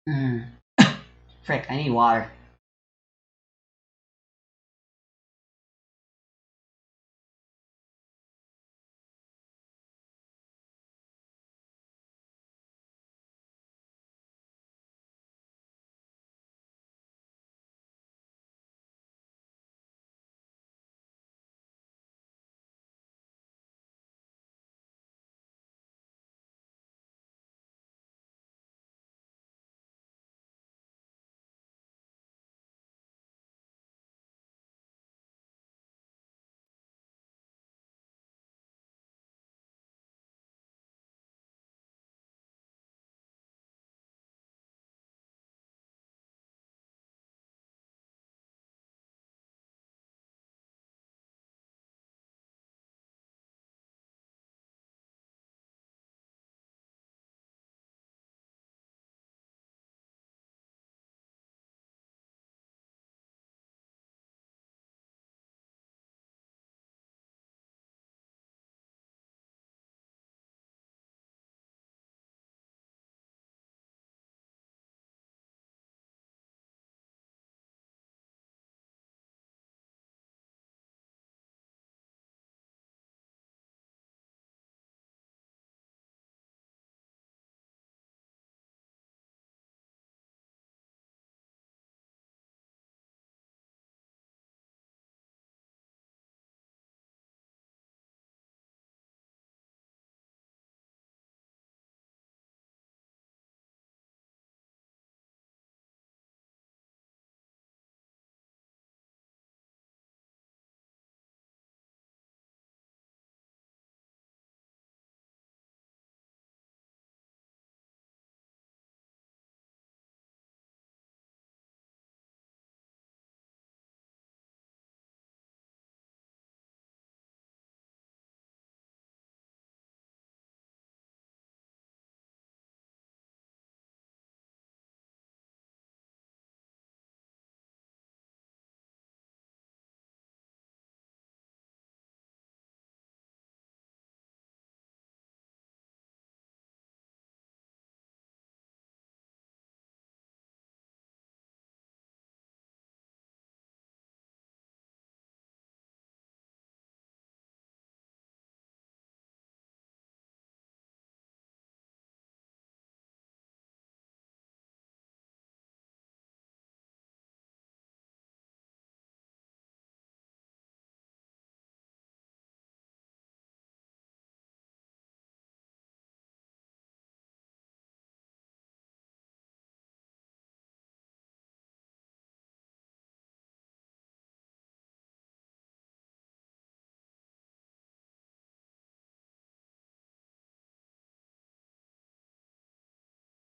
Mm. Frick, I need water.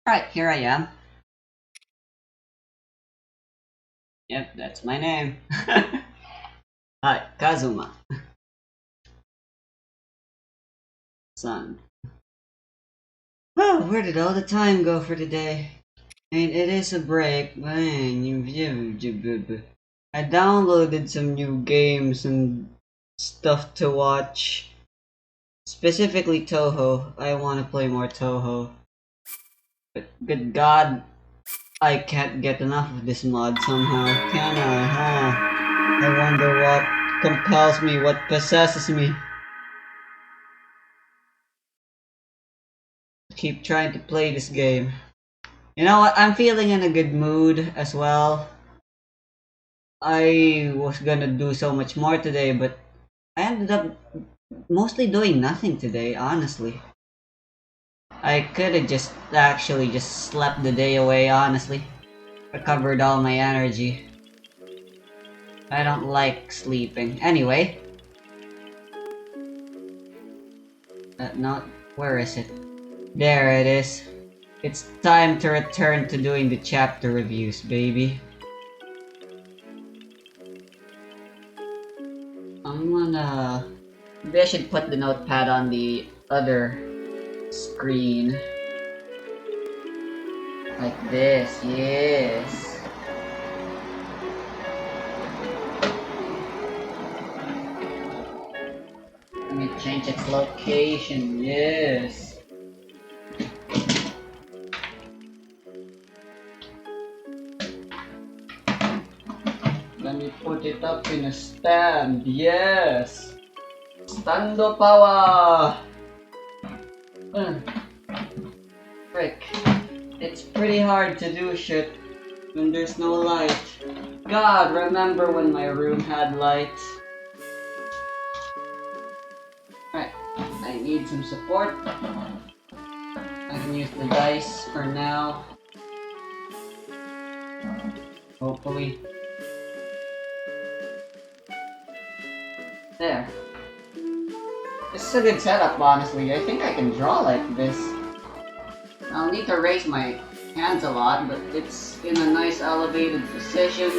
Right, here I am. Yep, that's my name. Hi, Kazuma. Son. Oh, where did all the time go for today? I mean, it is a break, but I downloaded some new games and stuff to watch. Specifically Toho. I want to play more Toho. But good god, I can't get enough of this mod somehow, can I, huh? I wonder what compels me, what possesses me. Keep trying to play this game. You know what? I'm feeling in a good mood as well. I was gonna do so much more today, but I ended up mostly doing nothing today, honestly. I could have just actually just slept the day away, honestly. Recovered all my energy. I don't like sleeping. Anyway, no, where is it? There it is. It's time to return to doing the chapter reviews, baby. I'm gonna... Maybe I should put the notepad on the other screen. Like this, yes. Let me change its location, yes. We put it up in a stand. Yes. Stando power. Frick. It's pretty hard to do shit when there's no light. God, remember when my room had light? Right, I need some support. I can use the dice for now. Hopefully. There. This is a good setup, honestly. I think I can draw like this. I'll need to raise my hands a lot, but it's in a nice elevated position.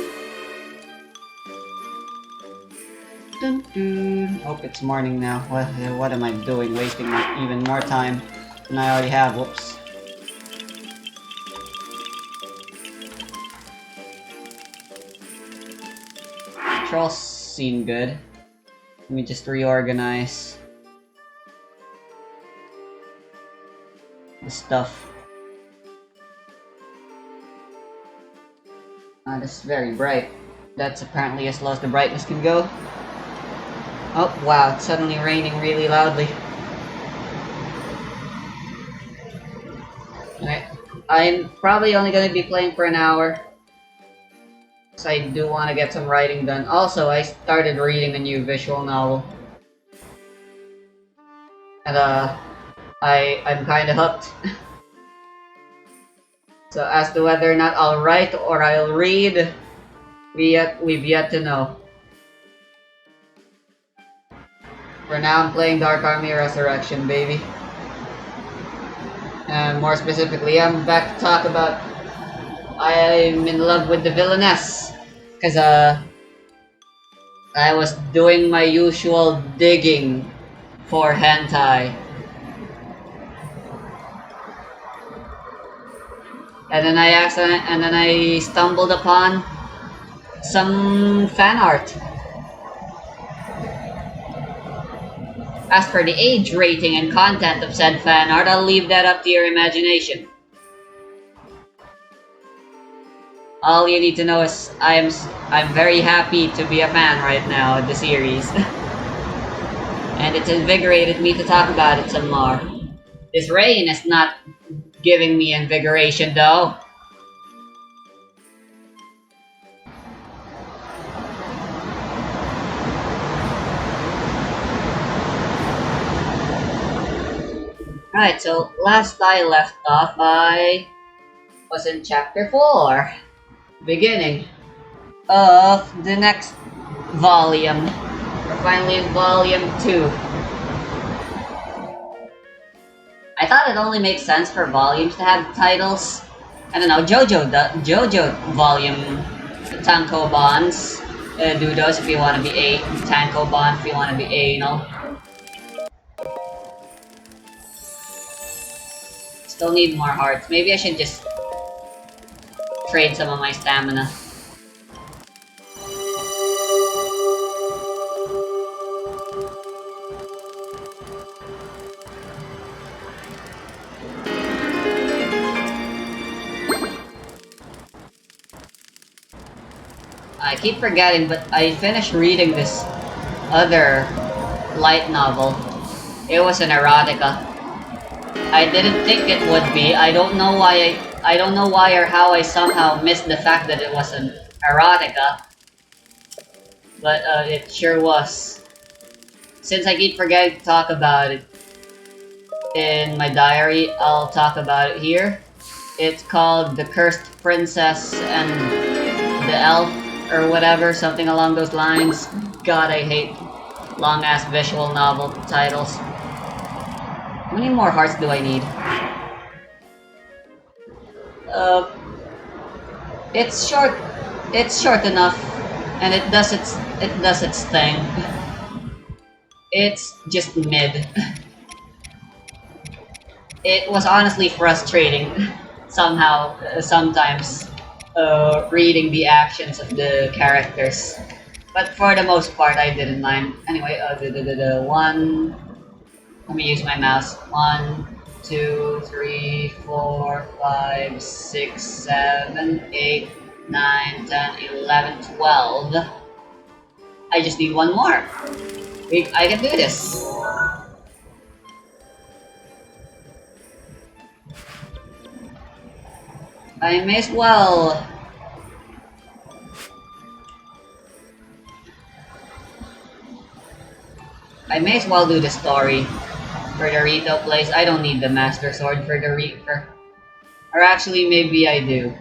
Dun dun. Hope it's morning now. What am I doing? Wasting even more time than I already have. Whoops. Controls seem good. Let me just reorganize the stuff. This is very bright. That's apparently as low as the brightness can go. Oh wow, it's suddenly raining really loudly. Okay, I'm probably only going to be playing for an hour. Because I do want to get some writing done. Also, I started reading a new visual novel. And I'm kinda hooked. So as to whether or not I'll write or I'll read, we've yet to know. For now, I'm playing Dark Army Resurrection, baby. And more specifically, I'm back to talk about I'm in love with the Villainess. Because, I was doing my usual digging for hentai. And then I stumbled upon some fan art. As for the age rating and content of said fan art, I'll leave that up to your imagination. All you need to know is I'm very happy to be a fan right now of the series. And it's invigorated me to talk about it some more. This rain is not giving me invigoration though. Right, so last I left off, I was in chapter 4. Beginning of the next volume. We're finally in volume 2. I thought it only makes sense for volumes to have titles. I don't know, JoJo volume tankobons. Do those if you want to be tankobon if you want to be anal. Still need more hearts. Maybe I should just trade some of my stamina. I keep forgetting, but I finished reading this other light novel. It was an erotica. I didn't think it would be. I don't know why or how I somehow missed the fact that it was an erotica. But it sure was. Since I keep forgetting to talk about it in my diary, I'll talk about it here. It's called The Cursed Princess and the Elf, or whatever, something along those lines. God, I hate long-ass visual novel titles. How many more hearts do I need? It's short enough, and it does its thing. It's just mid. It was honestly frustrating sometimes reading the actions of the characters, but for the most part I didn't mind. Anyway, one. Let me use my mouse. 1, 2, 3, 4, 5, 6, 7, 8, 9, 10, 11, 12. I just need one more. I can do this. I may as well. I may as well do the story for the retail place. I don't need the Master Sword for the Reaper. Or actually, maybe I do.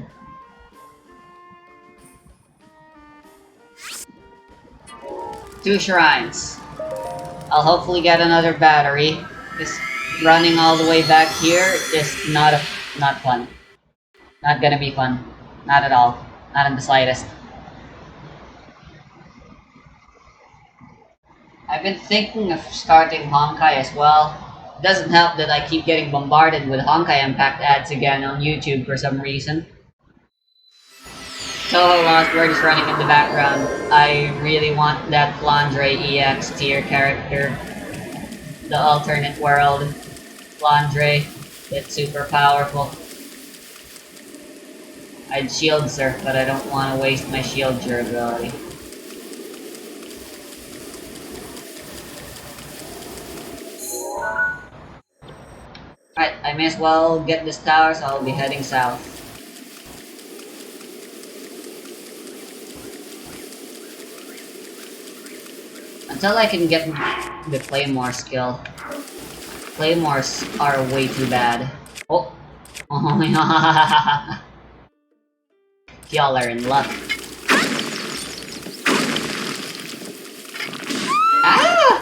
Two shrines. I'll hopefully get another battery. Just running all the way back here is not fun. Not gonna be fun. Not at all. Not in the slightest. I've been thinking of starting Honkai as well. It doesn't help that I keep getting bombarded with Honkai Impact ads again on YouTube for some reason. Toho Lost, we're just running in the background. I really want that Flandre EX tier character. The alternate world. Flandre. It's super powerful. I'd shield surf, but I don't want to waste my shield durability. Alright, I may as well get this tower, so I'll be heading south. Until I can get the Claymore skill. Claymores are way too bad. Oh! Oh my god! Y'all are in luck. Ah!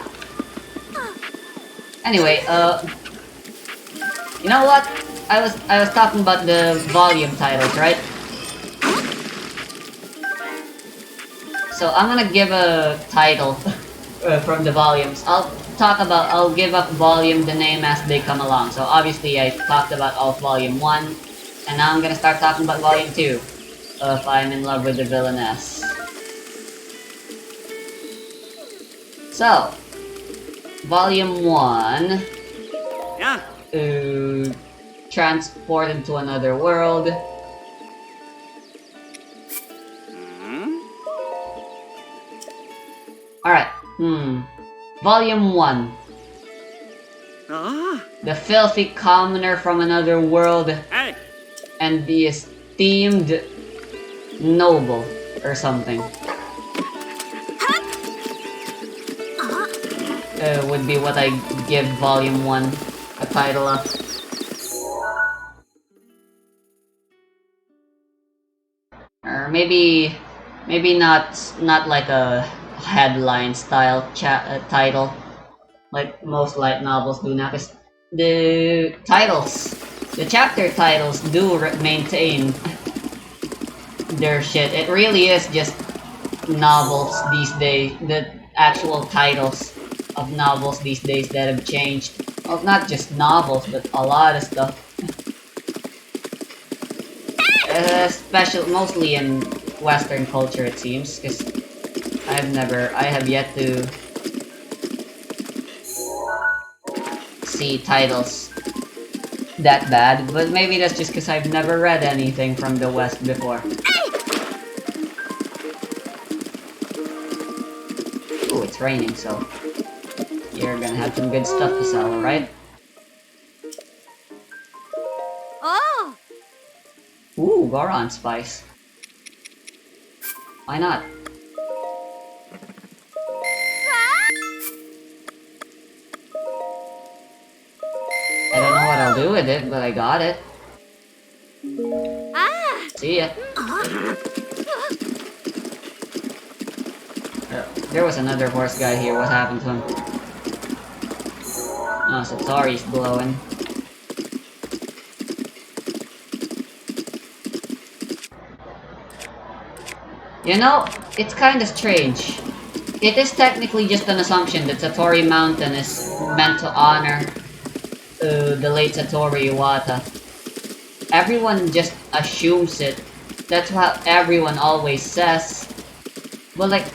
Anyway, you know what? I was talking about the volume titles, right? So I'm gonna give a title from the volumes. I'll give up volume the name as they come along. So obviously I talked about Off Volume 1, and now I'm gonna start talking about Volume 2 of I'm in Love with the Villainess. So, Volume 1, yeah. transported to another world. Alright, Volume 1. The filthy commoner from another world, Hey. and the esteemed noble, or something. Would be what I give Volume 1 a title of. Or maybe not like a headline style title like most light novels do now, because the chapter titles do maintain their shit. It really is just novels these days, the actual titles of novels these days that have changed. Well, not just novels, but a lot of stuff. Mostly in Western culture, it seems, because I have yet to see titles that bad, but maybe that's just because I've never read anything from the West before. Ooh, it's raining, so you're gonna have some good stuff to sell, right? Oh. Ooh, Goron Spice. Why not? I don't know what I'll do with it, but I got it. See ya. There was another horse guy here, what happened to him? Oh, Satori's glowing. You know, it's kinda strange. It is technically just an assumption that Satori Mountain is meant to honor the late Satoru Iwata. Everyone just assumes it. That's what everyone always says. But like,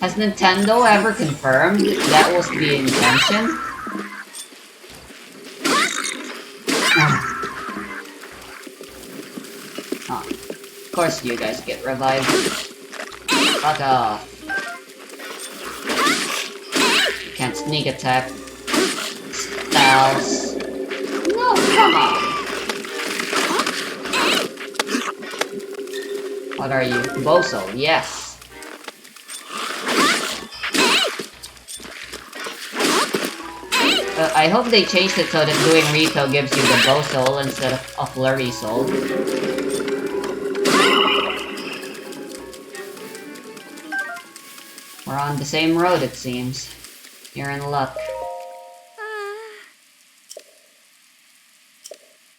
has Nintendo ever confirmed that was the intention? Oh, of course you guys get revived. Fuck off. sneak attack styles. No, come on. What are you? Boso, yes. I hope they changed it so that doing Rito gives you the Bow Soul instead of a Flurry Soul. We're on the same road, it seems. You're in luck.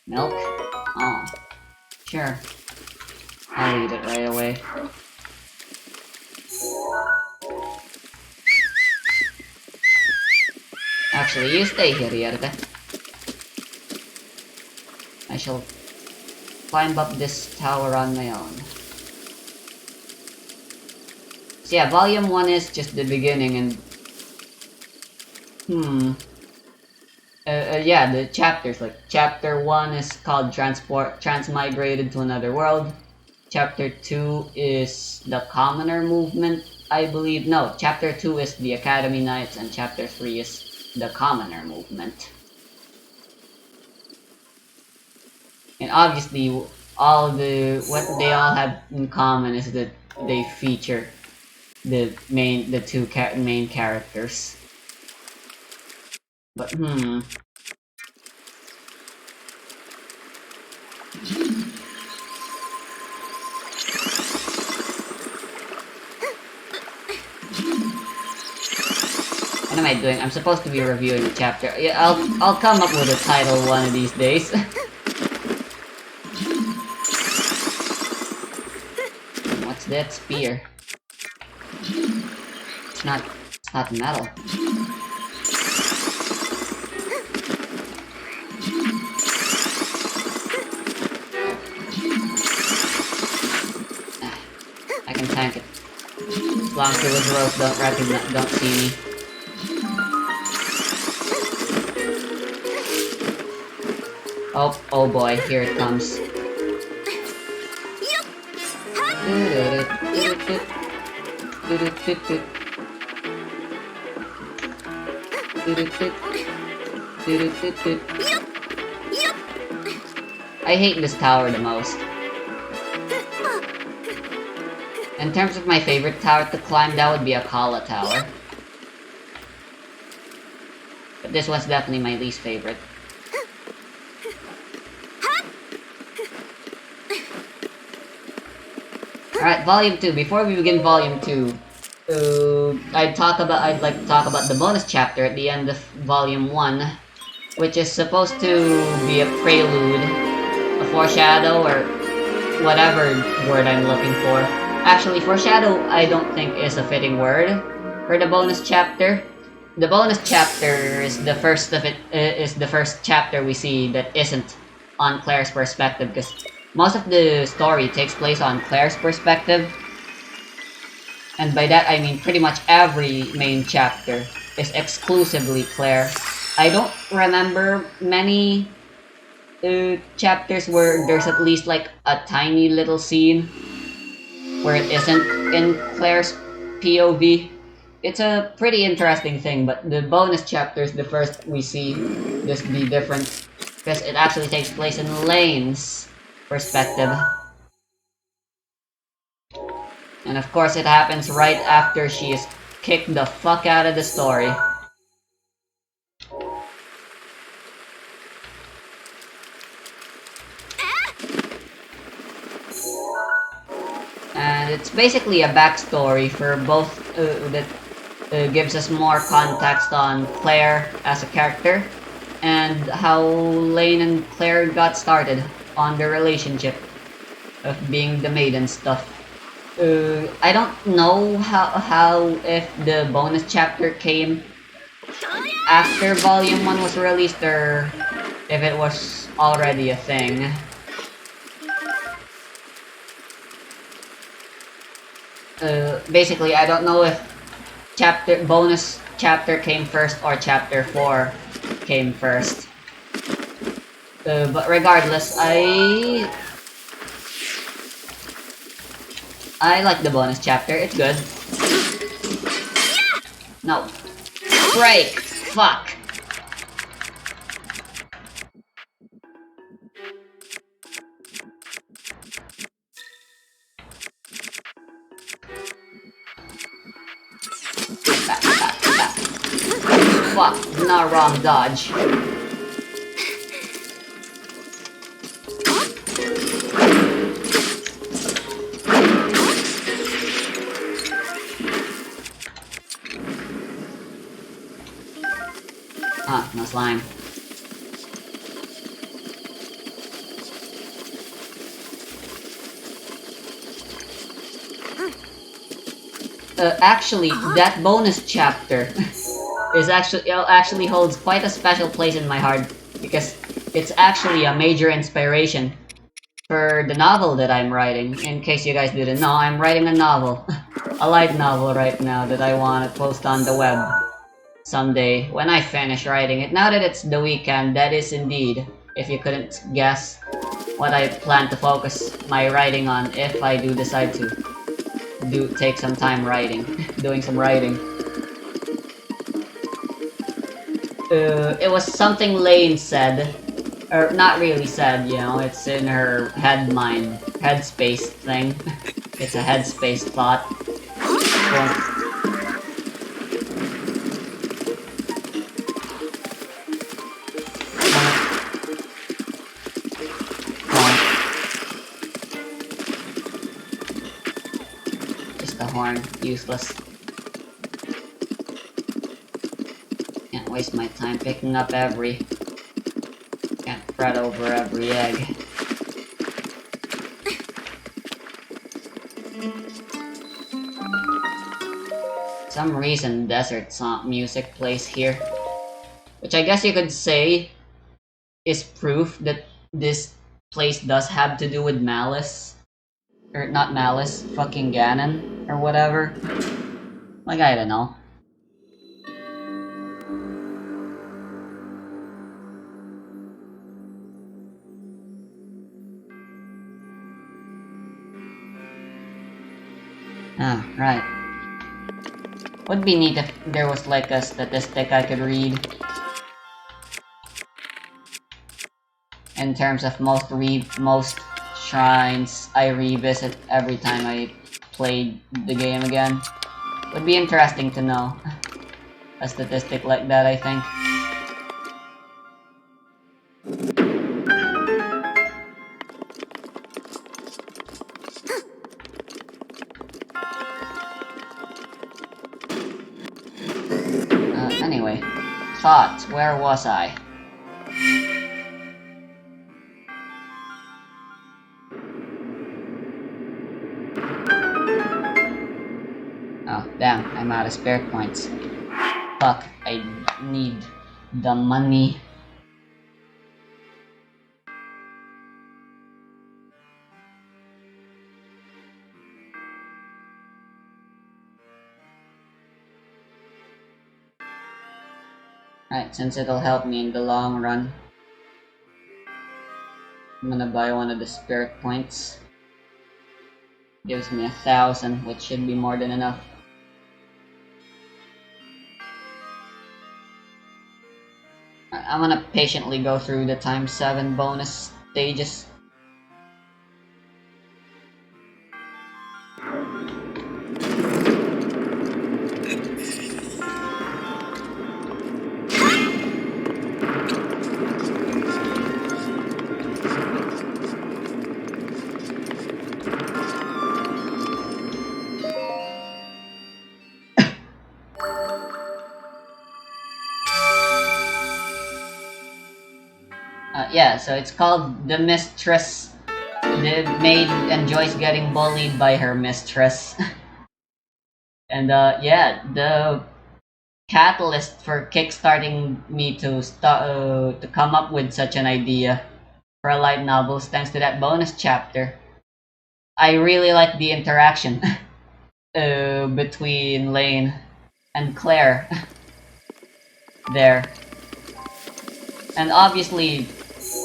Milk? Oh. Sure. I'll eat it right away. Actually, you stay here, Yerde. I shall climb up this tower on my own. So yeah, Volume 1 is just the beginning and... yeah, the chapters, like, Chapter 1 is called Transmigrated to Another World. Chapter 2 is the Commoner Movement, I believe. No, Chapter 2 is the Academy Knights, and Chapter 3 is the Commoner Movement. And obviously, what they all have in common is that they feature the two main characters. But what am I doing? I'm supposed to be reviewing the chapter. Yeah, I'll come up with a title one of these days. What's that spear? It's not metal. I can tank it. As long as the Wizards don't see me. Oh boy, here it comes. I hate this tower the most. In terms of my favorite tower to climb, that would be a Kala Tower. But this one's definitely my least favorite. Alright, Volume 2. Before we begin Volume 2, I'd like to talk about the bonus chapter at the end of Volume 1, which is supposed to be a prelude, a foreshadow, or whatever word I'm looking for. Actually, foreshadow I don't think is a fitting word for the bonus chapter. The bonus chapter is the first chapter we see that isn't on Claire's perspective, because most of the story takes place on Claire's perspective. And by that I mean pretty much every main chapter is exclusively Claire. I don't remember many chapters where there's at least like a tiny little scene where it isn't in Claire's POV. It's a pretty interesting thing, but the bonus chapter is the first we see this be different, because it actually takes place in Lane's perspective. And of course it happens right after she is kicked the fuck out of the story. And it's basically a backstory for both that gives us more context on Claire as a character, and how Lane and Claire got started on their relationship of being the maid and stuff. I don't know how if the bonus chapter came after Volume 1 was released, or if it was already a thing. Basically, I don't know if bonus chapter came first or chapter 4 came first. But regardless, I like the bonus chapter. It's good. No. Break! Fuck! Fuck, not wrong dodge. Ah, no slime. Actually, that bonus chapter is actually holds quite a special place in my heart because it's actually a major inspiration for the novel that I'm writing. In case you guys didn't know, I'm writing a novel, a light novel right now that I want to post on the web someday when I finish writing it. Now that it's the weekend, that is indeed, if you couldn't guess, what I plan to focus my writing on if I do decide to take some time writing, doing some writing. It was something Lane said, or not really said, you know, it's in her headspace thing. It's a headspace thought. Just a horn, useless. Can't waste my time picking up every... Can't fret over every egg. Some reason desert song music plays here. Which I guess you could say is proof that this place does have to do with Malice. Or not Malice, fucking Ganon, or whatever. Like, I don't know. Ah, right. Would be neat if there was like a statistic I could read. In terms of most shrines I revisit every time I played the game again. Would be interesting to know. A statistic like that, I think. Anyway. Thoughts, where was I? Oh, damn, I'm out of spare points. Fuck, I need the money. Right, since it'll help me in the long run, I'm gonna buy one of the spirit points. Gives me 1,000, which should be more than enough. I'm gonna patiently go through the times 7 bonus stages. Yeah, so it's called The Mistress. The maid enjoys getting bullied by her mistress. And yeah, the catalyst for kickstarting me to come up with such an idea for a light novel is thanks to that bonus chapter. I really like the interaction between Lane and Claire there. And obviously,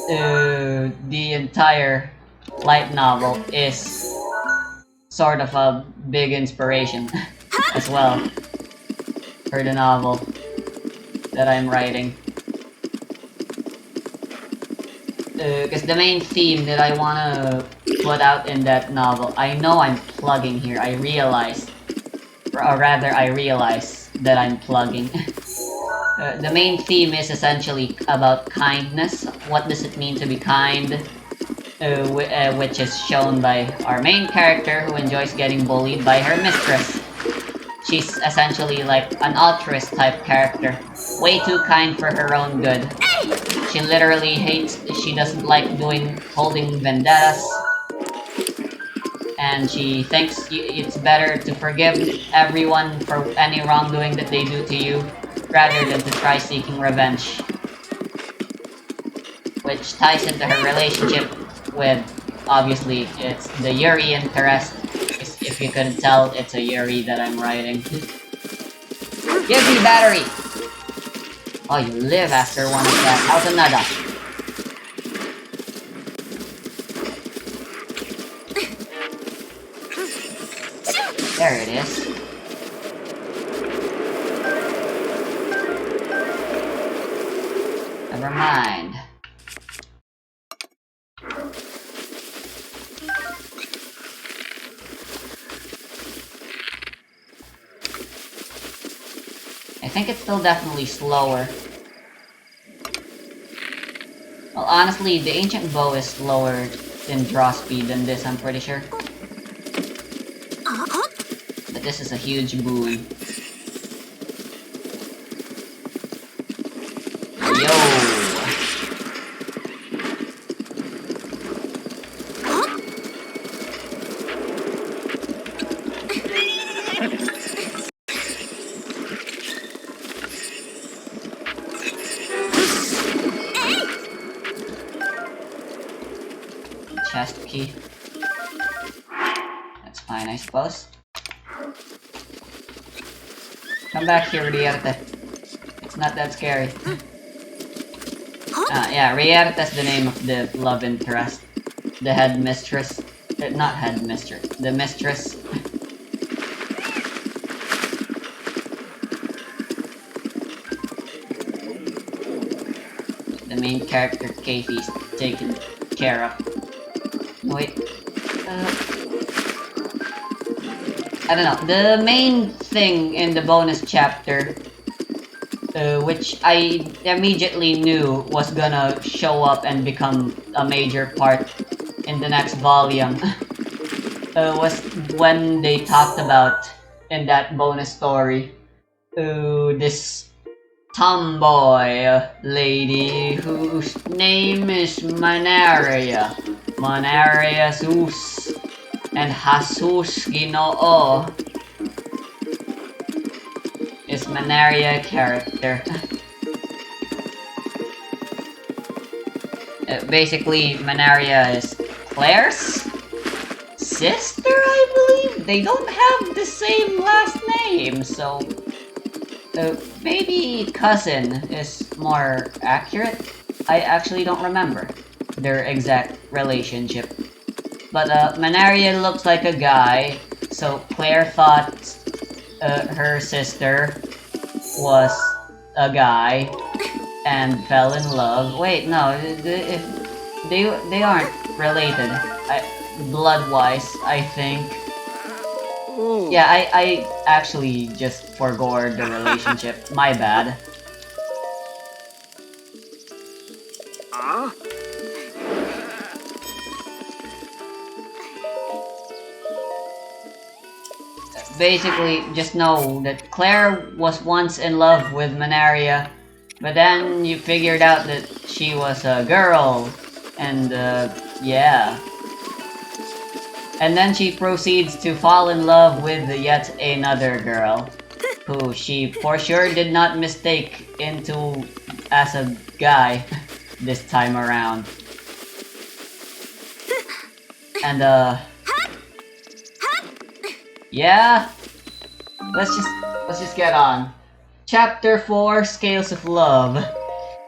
the entire light novel is sort of a big inspiration as well for the novel. that I'm writing. Because the main theme that I wanna put out in that novel, I know I'm plugging here, I realize. Or rather, I realize that I'm plugging. The main theme is essentially about kindness. What does it mean to be kind? Which is shown by our main character who enjoys getting bullied by her mistress. She's essentially like an altruist type character. Way too kind for her own good. She literally hates, she doesn't like holding vendettas. And she thinks it's better to forgive everyone for any wrongdoing that they do to you, rather than to try seeking revenge. Which ties into her relationship with, obviously, it's the Yuri interest. If you couldn't tell, it's a Yuri that I'm writing. Give me battery! Oh, you live after one of that. How's another? There it is. Never mind. I think it's still definitely slower. Well, honestly, the ancient bow is slower in draw speed than this, I'm pretty sure. But this is a huge boon. Yo! Chest key. That's fine, I suppose. Come back here, Rierte. It's not that scary. Yeah, Rierta's the name of the love interest. The headmistress. Not headmistress. The mistress. The main character, Katie's taken care of. Wait. I don't know. The main thing in the bonus chapter, which I immediately knew was gonna show up and become a major part in the next volume, was when they talked about, in that bonus story, this tomboy lady whose name is Manaria. Manaria Zeus and Jesus Ginoo is Manaria character. Basically, Manaria is Claire's sister, I believe? They don't have the same last name, so... maybe cousin is more accurate? I actually don't remember their exact relationship. But Manaria looks like a guy, so Claire thought her sister was a guy and fell in love. Wait, no, they aren't related. Blood-wise, I think. Yeah, I actually just forgored the relationship. My bad. Basically, just know that Claire was once in love with Manaria, but then you figured out that she was a girl, and yeah. And then she proceeds to fall in love with yet another girl, who she for sure did not mistake into as a guy this time around. And yeah, let's just get on. Chapter 4, Scales of Love.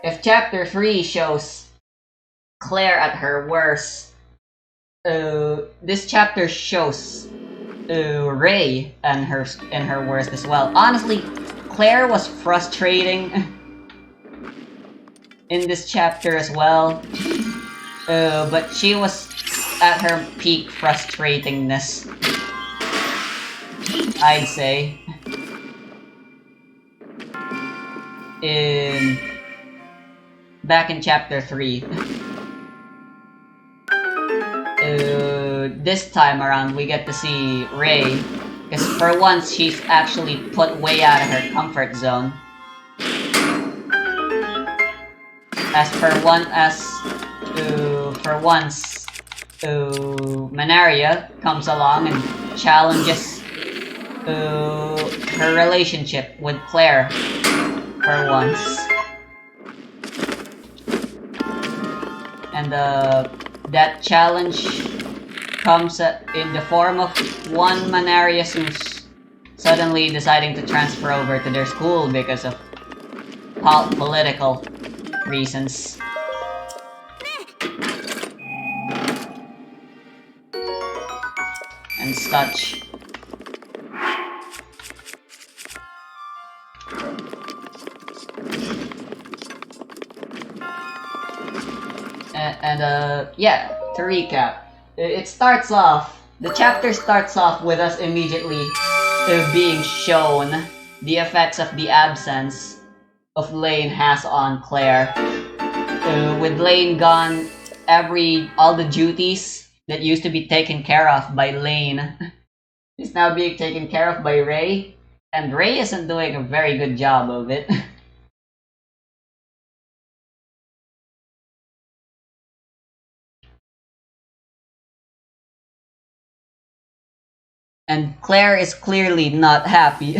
If Chapter 3 shows Claire at her worst, this chapter shows Ray and her worst as well. Honestly, Claire was frustrating in this chapter as well. But she was at her peak frustratingness, I'd say. Back in chapter 3. This time around we get to see Rei, because for once she's actually put way out of her comfort zone. For once, Manaria comes along and challenges her relationship with Claire for once. And that challenge comes in the form of one Manarius who's suddenly deciding to transfer over to their school because of political reasons. And such. Yeah, to recap, the chapter starts off with us immediately being shown the effects of the absence of Lane has on Claire. With Lane gone, all the duties that used to be taken care of by Lane is now being taken care of by Rei, and Rei isn't doing a very good job of it. And Claire is clearly not happy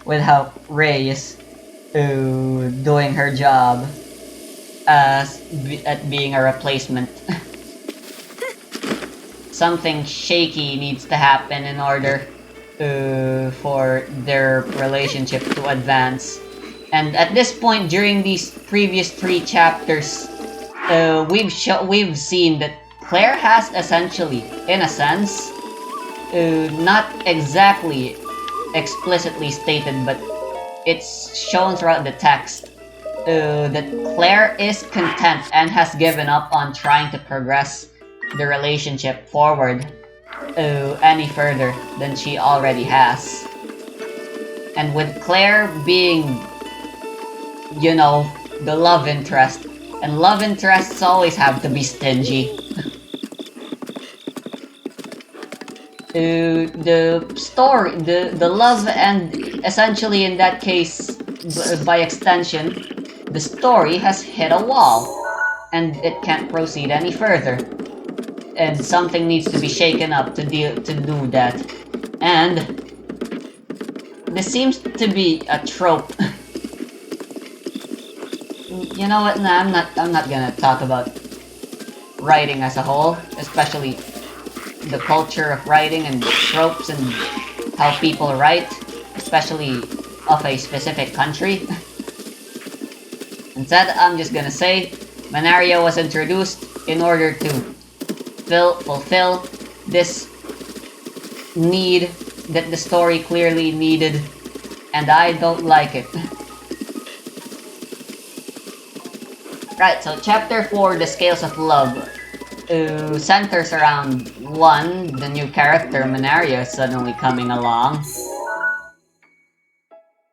with how Rei is doing her job at being a replacement. Something shaky needs to happen in order for their relationship to advance. And at this point, during these previous 3 chapters, we've seen that Claire has essentially, in a sense, not exactly explicitly stated, but it's shown throughout the text that Claire is content and has given up on trying to progress the relationship forward any further than she already has. And with Claire being, you know, the love interest, and love interests always have to be stingy. The love, and essentially in that case, by extension, the story has hit a wall, and it can't proceed any further. And something needs to be shaken up to do that. And this seems to be a trope. You know what? Nah, I'm not gonna talk about writing as a whole, especially the culture of writing and tropes and how people write, especially of a specific country. Instead, I'm just gonna say, Manaria was introduced in order to fulfill this need that the story clearly needed, and I don't like it. Right, so chapter 4, The Scales of Love, centers around the new character, Manaria, suddenly coming along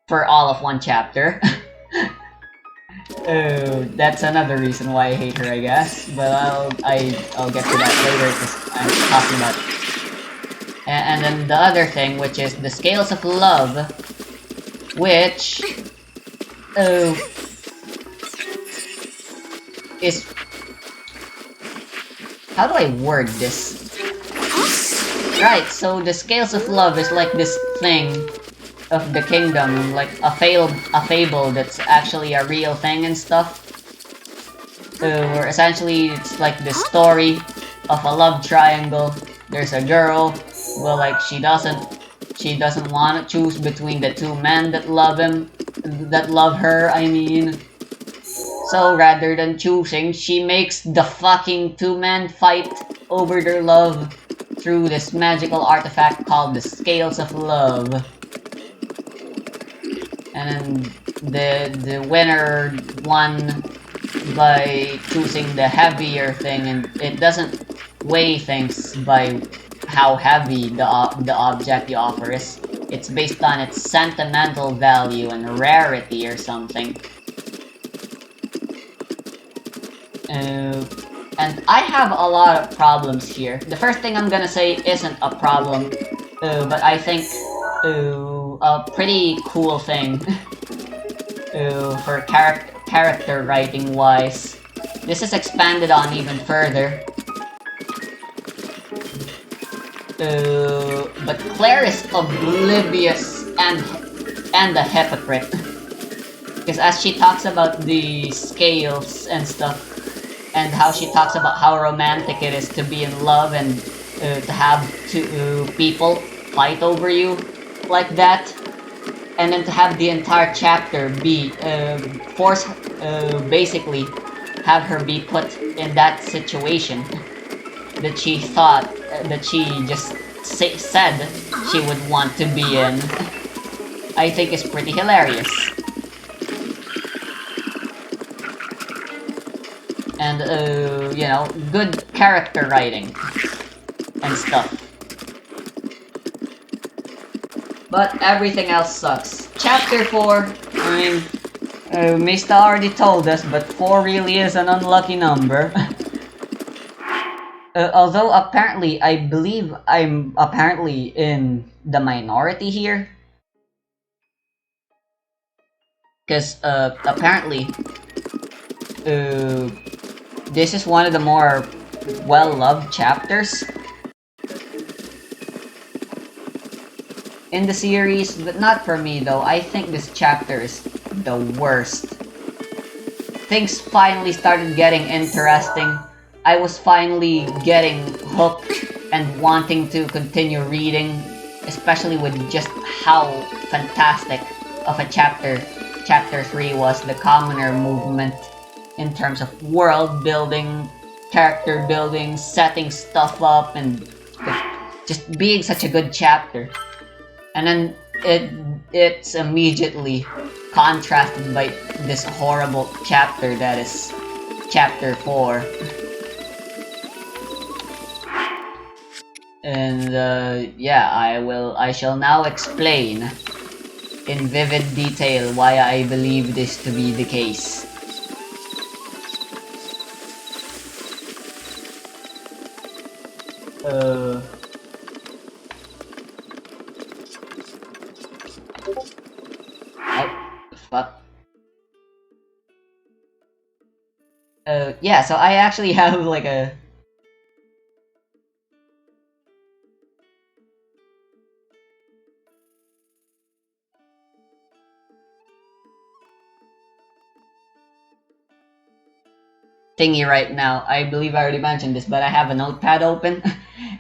for all of 1 chapter. That's another reason why I hate her, I guess. But I'll get to that later because I'm talking about. And then the other thing, which is the Scales of Love, which is, how do I word this? Right, so the Scales of Love is like this thing of the kingdom, like a fable that's actually a real thing and stuff. Where essentially it's like the story of a love triangle. There's a girl, well, like she doesn't want to choose between the 2 men that love her, I mean. So rather than choosing, she makes the fucking 2 men fight over their love through this magical artifact called the Scales of Love. And then the winner by choosing the heavier thing, and it doesn't weigh things by how heavy the object you offer is. It's based on its sentimental value and rarity or something. Uh, and I have a lot of problems here. The first thing I'm gonna say isn't a problem, but I think a pretty cool thing for character writing wise. This is expanded on even further. But Claire is oblivious and a hypocrite. Because as she talks about the scales and stuff, and how she talks about how romantic it is to be in love and to have two people fight over you like that, and then to have the entire chapter be basically have her be put in that situation that she thought that she just said she would want to be in, I think is pretty hilarious. And you know, good character writing and stuff. But everything else sucks. Chapter 4, I mean, Mista already told us, but 4 really is an unlucky number. Although apparently, I believe I'm apparently in the minority here. Because apparently, this is one of the more well-loved chapters in the series, but not for me though. I think this chapter is the worst. Things finally started getting interesting. I was finally getting hooked and wanting to continue reading, especially with just how fantastic of a chapter 3 was. The Commoner movement in terms of world building, character building, setting stuff up, and just being such a good chapter. And then it's immediately contrasted by this horrible chapter that is chapter 4. And yeah, I shall now explain in vivid detail why I believe this to be the case. Oh, fuck. Yeah, so I actually have like a thingy right now. I believe I already mentioned this, but I have a notepad open.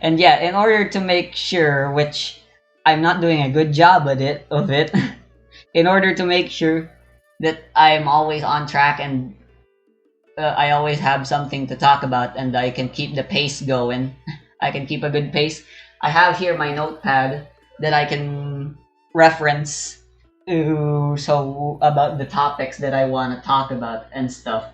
And yeah, in order to make sure, which I'm not doing a good job of it, in order to make sure that I'm always on track and I always have something to talk about and I can keep the pace going, I can keep a good pace, I have here my notepad that I can reference so about the topics that I want to talk about and stuff.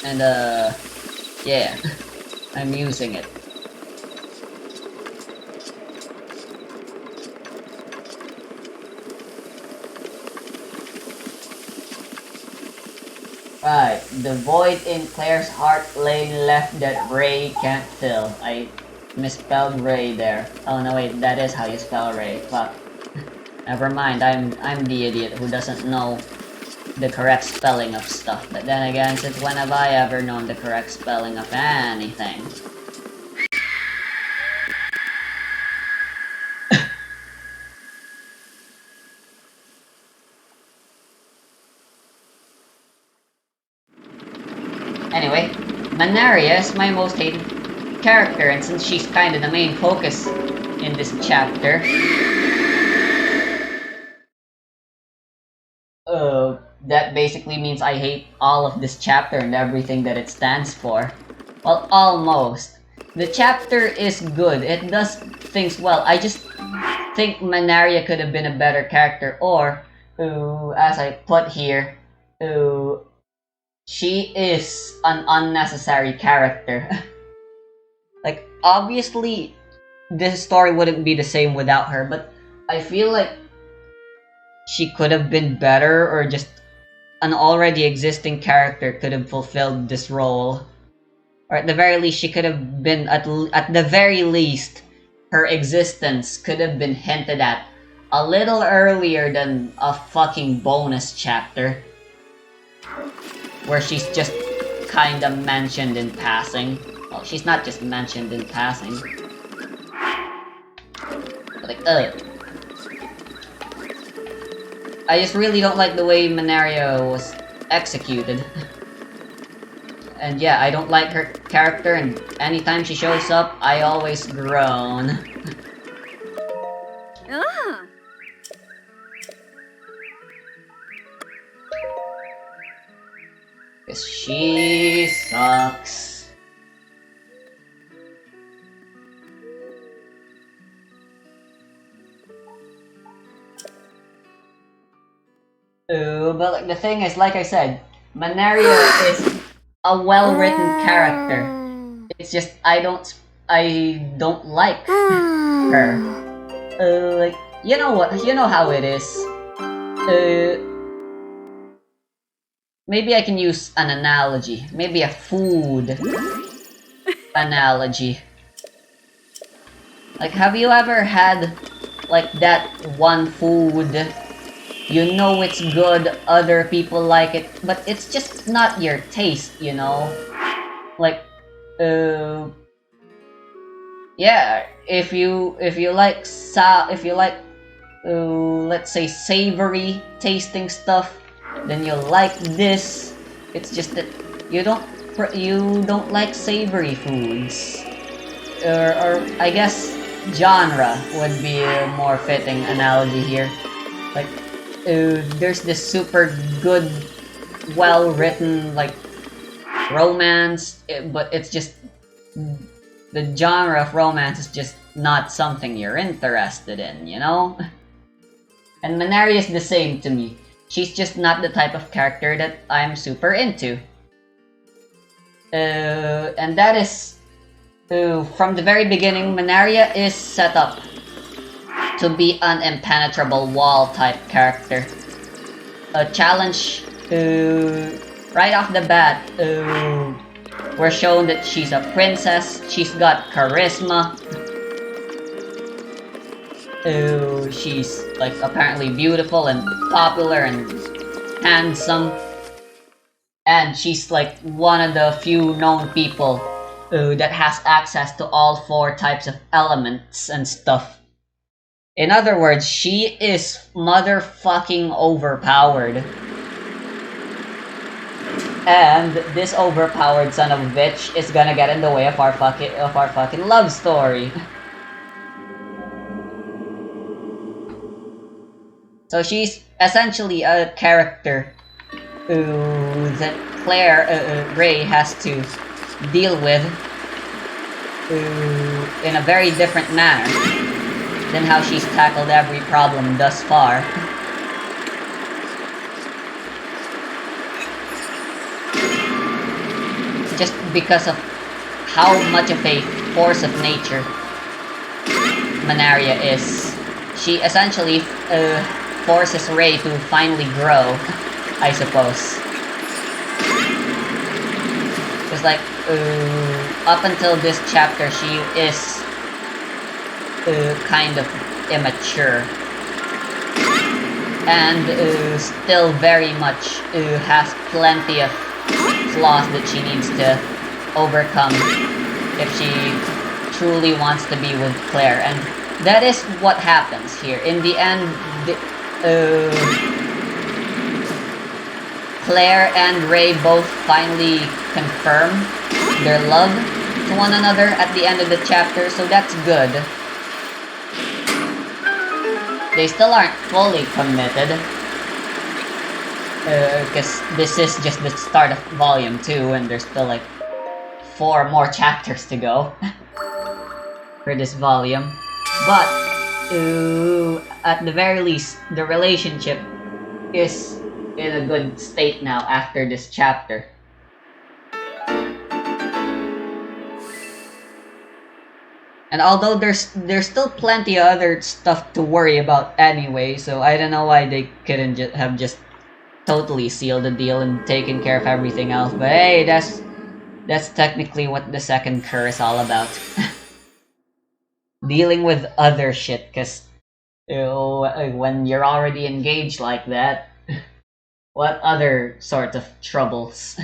And yeah, I'm using it. Right, the void in Claire's heart lay left that Ray can't fill. I misspelled Ray there. Oh no wait, that is how you spell Ray. Fuck. Never mind, I'm the idiot who doesn't know the correct spelling of stuff. But then again, since when have I ever known the correct spelling of anything? Anyway, Manaria is my most hated character, and since she's kind of the main focus in this chapter, that basically means I hate all of this chapter and everything that it stands for. Well, almost. The chapter is good, it does things well. I just think Manaria could have been a better character, or, as I put here, she is an unnecessary character. Like, obviously, this story wouldn't be the same without her, but I feel like she could have been better, or just an already existing character could have fulfilled this role. Or at the very least, she could have been, at the very least, her existence could have been hinted at a little earlier than a fucking bonus chapter, where she's just kinda mentioned in passing. Well, she's not just mentioned in passing. But like, I just really don't like the way Manaria was executed. And yeah, I don't like her character, and anytime she shows up, I always groan. Ah. Cause she sucks. But like the thing is, like I said, Manaria is a well-written character. It's just I don't like her. Like, you know what? You know how it is. Maybe I can use an analogy. Maybe a food analogy. Like, have you ever had, like, that one food, you know it's good, other people like it, but it's just not your taste, you know? Like, yeah, if you like let's say savory tasting stuff, then you'll like this. It's just that you don't like savory foods, or I guess genre would be a more fitting analogy here. Like, there's this super good, well-written, like, romance, but it's just the genre of romance is just not something you're interested in, you know? And Manaria is the same to me. She's just not the type of character that I'm super into. And that is, from the very beginning, Manaria is set up to be an impenetrable wall type character. A challenge, right off the bat, we're shown that she's a princess, she's got charisma, she's like apparently beautiful and popular and handsome, and she's like one of the few known people that has access to all 4 types of elements and stuff. In other words, she is motherfucking overpowered. And this overpowered son of a bitch is gonna get in the way of our fucking love story. So she's essentially a character that Ray has to deal with in a very different manner than how she's tackled every problem thus far. Just because of how much of a force of nature Manaria is. She essentially forces Ray to finally grow, I suppose. Because like, up until this chapter, she is kind of immature. And still very much has plenty of flaws that she needs to overcome if she truly wants to be with Claire, and that is what happens here. In the end, Claire and Ray both finally confirm their love to one another at the end of the chapter, so that's good. They still aren't fully committed. because this is just the start of volume 2 and there's still like 4 more chapters to go for this volume. But at the very least, the relationship is in a good state now after this chapter. And although there's still plenty of other stuff to worry about anyway, so I don't know why they couldn't have just totally sealed the deal and taken care of everything else. But hey, that's technically what the second cur is all about. Dealing with other shit, cause when you're already engaged like that, what other sorts of troubles?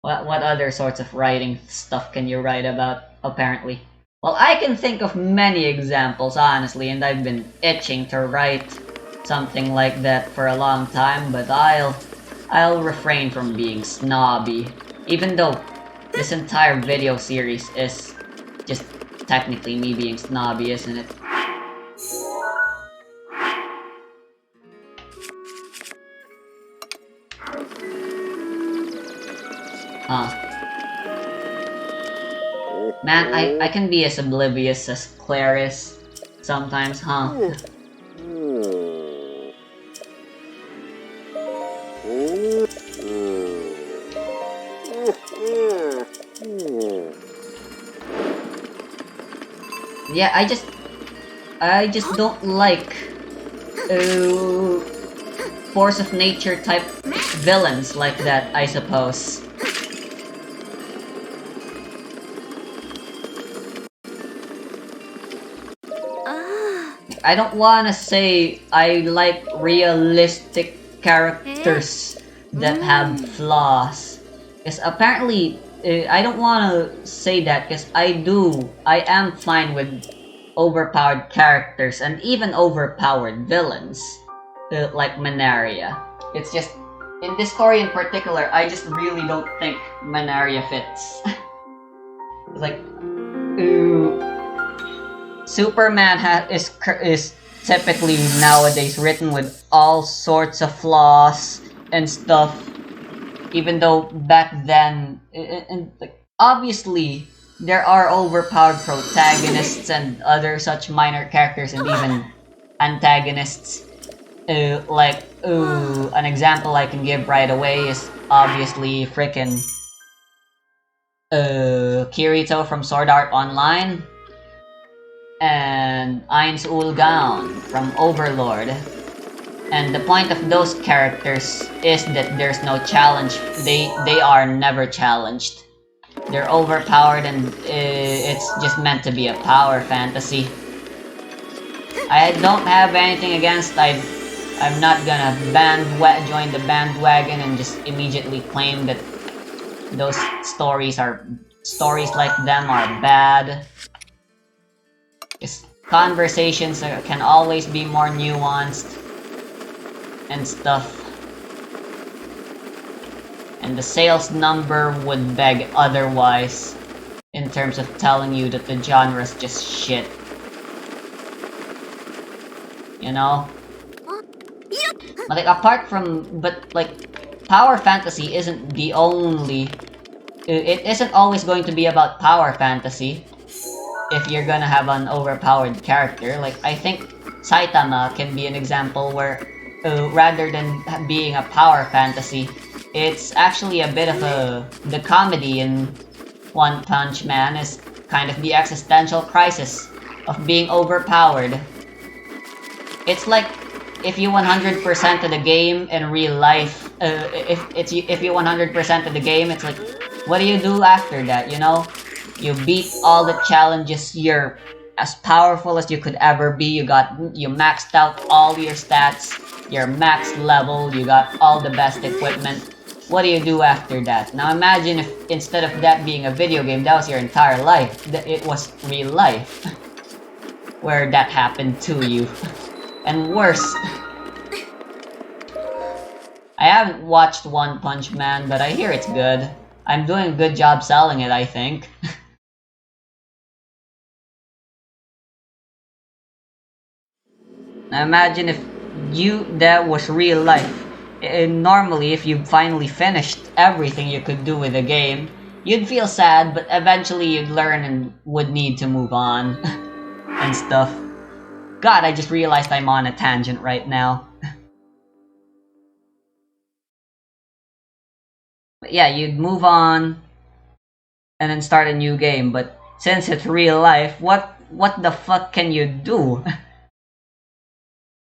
What other sorts of writing stuff can you write about? Apparently. Well, I can think of many examples, honestly, and I've been itching to write something like that for a long time, but I'll refrain from being snobby, even though this entire video series is just technically me being snobby, isn't it? Huh. Man, I can be as oblivious as Claire is sometimes, huh? Yeah, I just don't like force of nature type villains like that, I suppose. I don't wanna say I like realistic characters that have flaws. Because apparently, I don't wanna say that because I am fine with overpowered characters and even overpowered villains. Like Manaria. It's just, in this story in particular, I just really don't think Manaria fits. It's like, ooh. Superman is typically nowadays written with all sorts of flaws and stuff. Even though back then, and like, obviously there are overpowered protagonists and other such minor characters and even antagonists. An example I can give right away is obviously frickin' Kirito from Sword Art Online and Ainz Ulgaon from Overlord. And the point of those characters is that there's no challenge. They are never challenged. They're overpowered and it's just meant to be a power fantasy. I don't have anything against. I'm not gonna join the bandwagon and just immediately claim that those stories like them are bad. Conversations can always be more nuanced and stuff. And the sales number would beg otherwise in terms of telling you that the genre's just shit. You know? But power fantasy isn't the only... It isn't always going to be about power fantasy. If you're gonna have an overpowered character, like I think Saitama can be an example where rather than being a power fantasy, it's actually a bit of the comedy in One Punch Man is kind of the existential crisis of being overpowered. It's like if you 100% of the game in real life, if you 100% of the game, it's like, what do you do after that, you know? You beat all the challenges, you're as powerful as you could ever be, you maxed out all your stats, you're max level, you got all the best equipment. What do you do after that? Now imagine if instead of that being a video game, that was your entire life, that it was real life. Where that happened to you. And worse. I haven't watched One Punch Man, but I hear it's good. I'm doing a good job selling it, I think. Now imagine if that was real life. normally, if you finally finished everything you could do with a game, you'd feel sad, but eventually you'd learn and would need to move on and stuff. God, I just realized I'm on a tangent right now. But yeah, you'd move on and then start a new game, but since it's real life, what the fuck can you do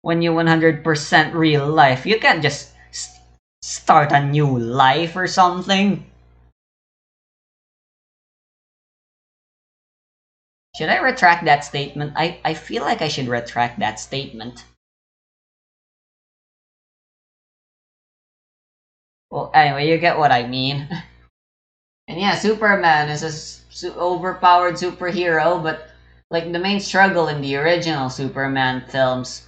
when you 100% real life? You can't just start a new life or something. Should I retract that statement? I feel like I should retract that statement. Well, anyway, you get what I mean. And yeah, Superman is a overpowered superhero, but like the main struggle in the original Superman films,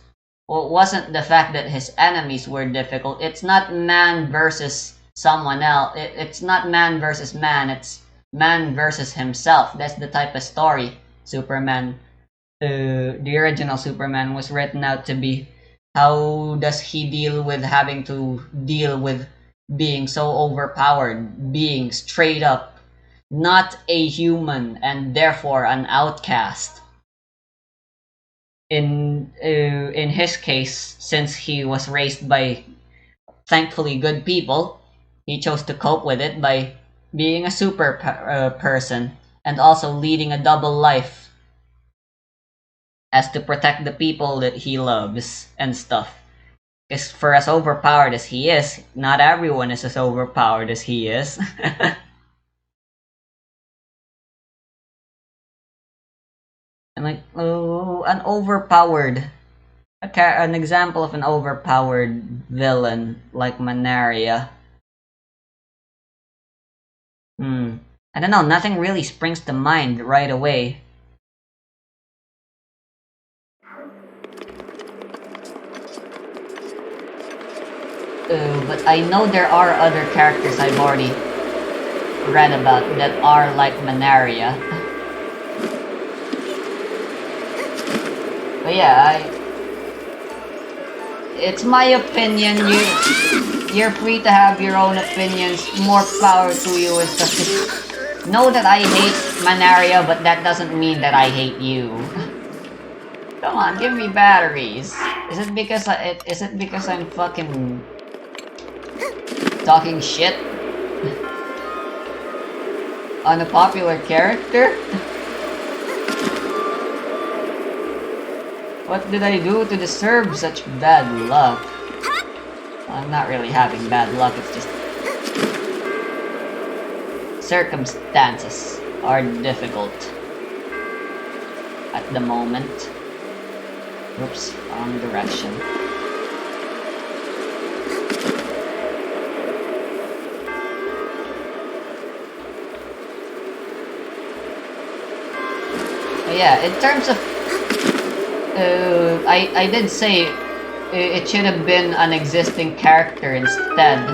well, wasn't the fact that his enemies were difficult. It's not man versus someone else. It's not man versus man. It's man versus himself. That's the type of story Superman, the original Superman, was written out to be. How does he deal with having to deal with being so overpowered, being straight up not a human and therefore an outcast? In his case, since he was raised by thankfully good people, he chose to cope with it by being a super person and also leading a double life as to protect the people that he loves and stuff. Because for as overpowered as he is, not everyone is as overpowered as he is. And like, oh, an example of an overpowered villain like Manaria. I don't know, nothing really springs to mind right away. But I know there are other characters I've already read about that are like Manaria. But yeah, it's my opinion. You're free to have your own opinions. More power to you. It's just know that I hate Manaria, but that doesn't mean that I hate you. Come on, give me batteries. Is it because I'm fucking talking shit on a popular character? What did I do to deserve such bad luck? I'm not really having bad luck, it's just circumstances are difficult at the moment. Oops, wrong direction. But yeah, in terms of I did say it should have been an existing character instead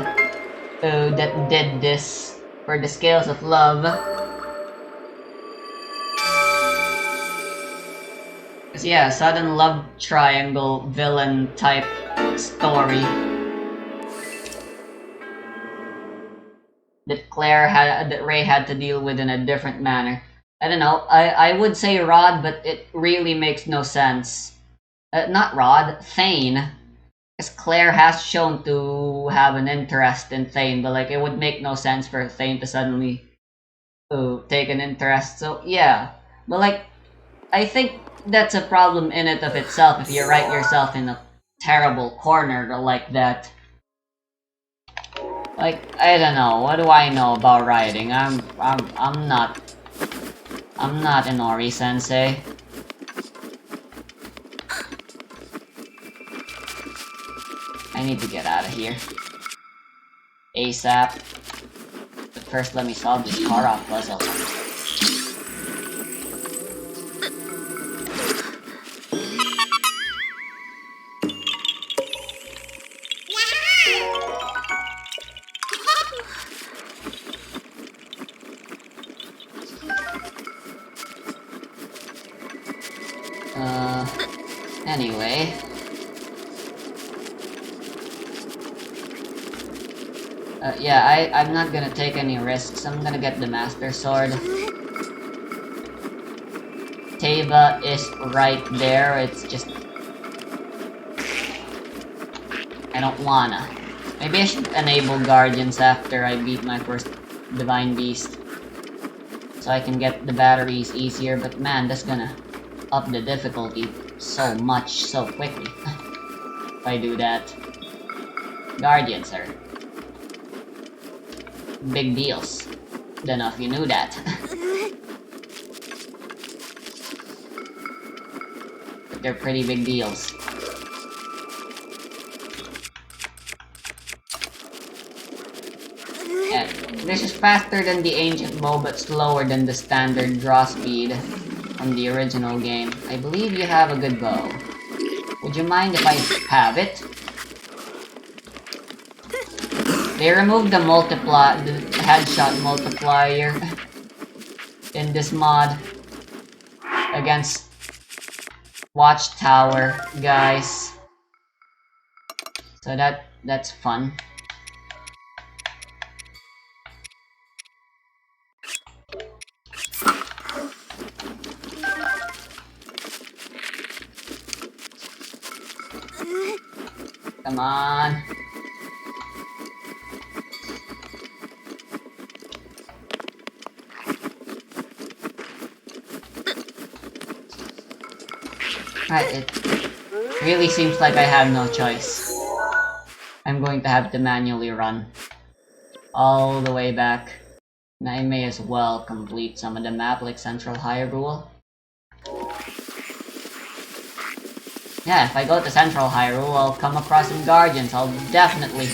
that did this for the Scales of Love. Cause yeah, sudden love triangle villain type story that Ray had to deal with in a different manner. I don't know. I would say Rod, but it really makes no sense. Not Rod, Thane. Because Claire has shown to have an interest in Thane, but like it would make no sense for Thane to suddenly take an interest. So yeah, but like I think that's a problem in it of itself if you write yourself in a terrible corner like that. Like I don't know. What do I know about writing? I'm not Inori Sensei. I need to get out of here. ASAP. But first let me solve this Kara puzzle. Anyway. Yeah, I'm not gonna take any risks. I'm gonna get the Master Sword. Teva is right there, it's just... I don't wanna. Maybe I should enable Guardians after I beat my first Divine Beast. So I can get the batteries easier, but man, that's gonna up the difficulty so much, so quickly. If I do that. Guardians are big deals. Don't know if you knew that. But they're pretty big deals. Yeah, this is faster than the ancient bow, but slower than the standard draw speed from the original game. I believe you have a good bow. Would you mind if I have it? They removed the headshot multiplier in this mod against Watchtower guys. So that's fun. Come on. Right, it really seems like I have no choice. I'm going to have to manually run all the way back. And I may as well complete some of the map like Central Hyrule. Yeah, if I go to Central Hyrule, I'll come across some Guardians. I'll definitely...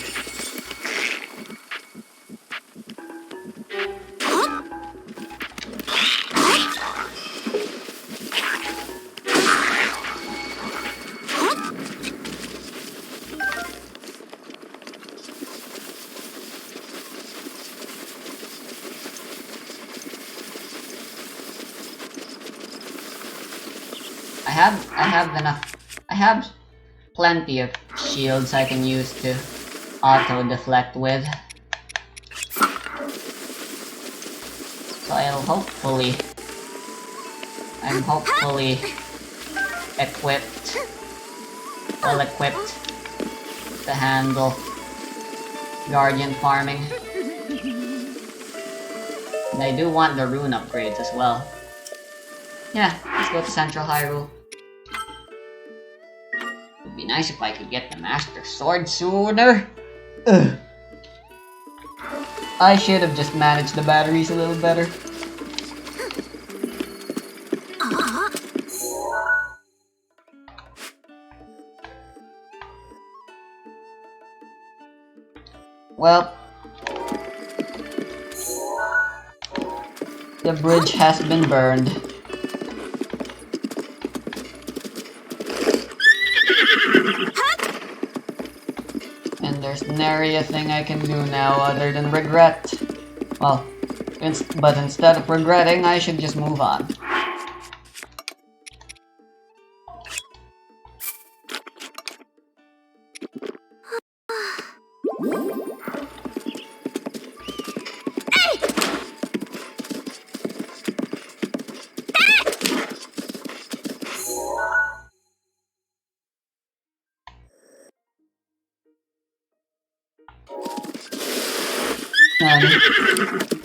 I have plenty of shields I can use to auto-deflect with. So I'm hopefully equipped, well equipped to handle Guardian farming. And I do want the rune upgrades as well. Yeah, let's go to Central Hyrule. It'd be nice if I could get the Master Sword sooner. Ugh. I should have just managed the batteries a little better. Well, the bridge has been burned. And there's nary a thing I can do now other than regret. Well, but instead of regretting, I should just move on.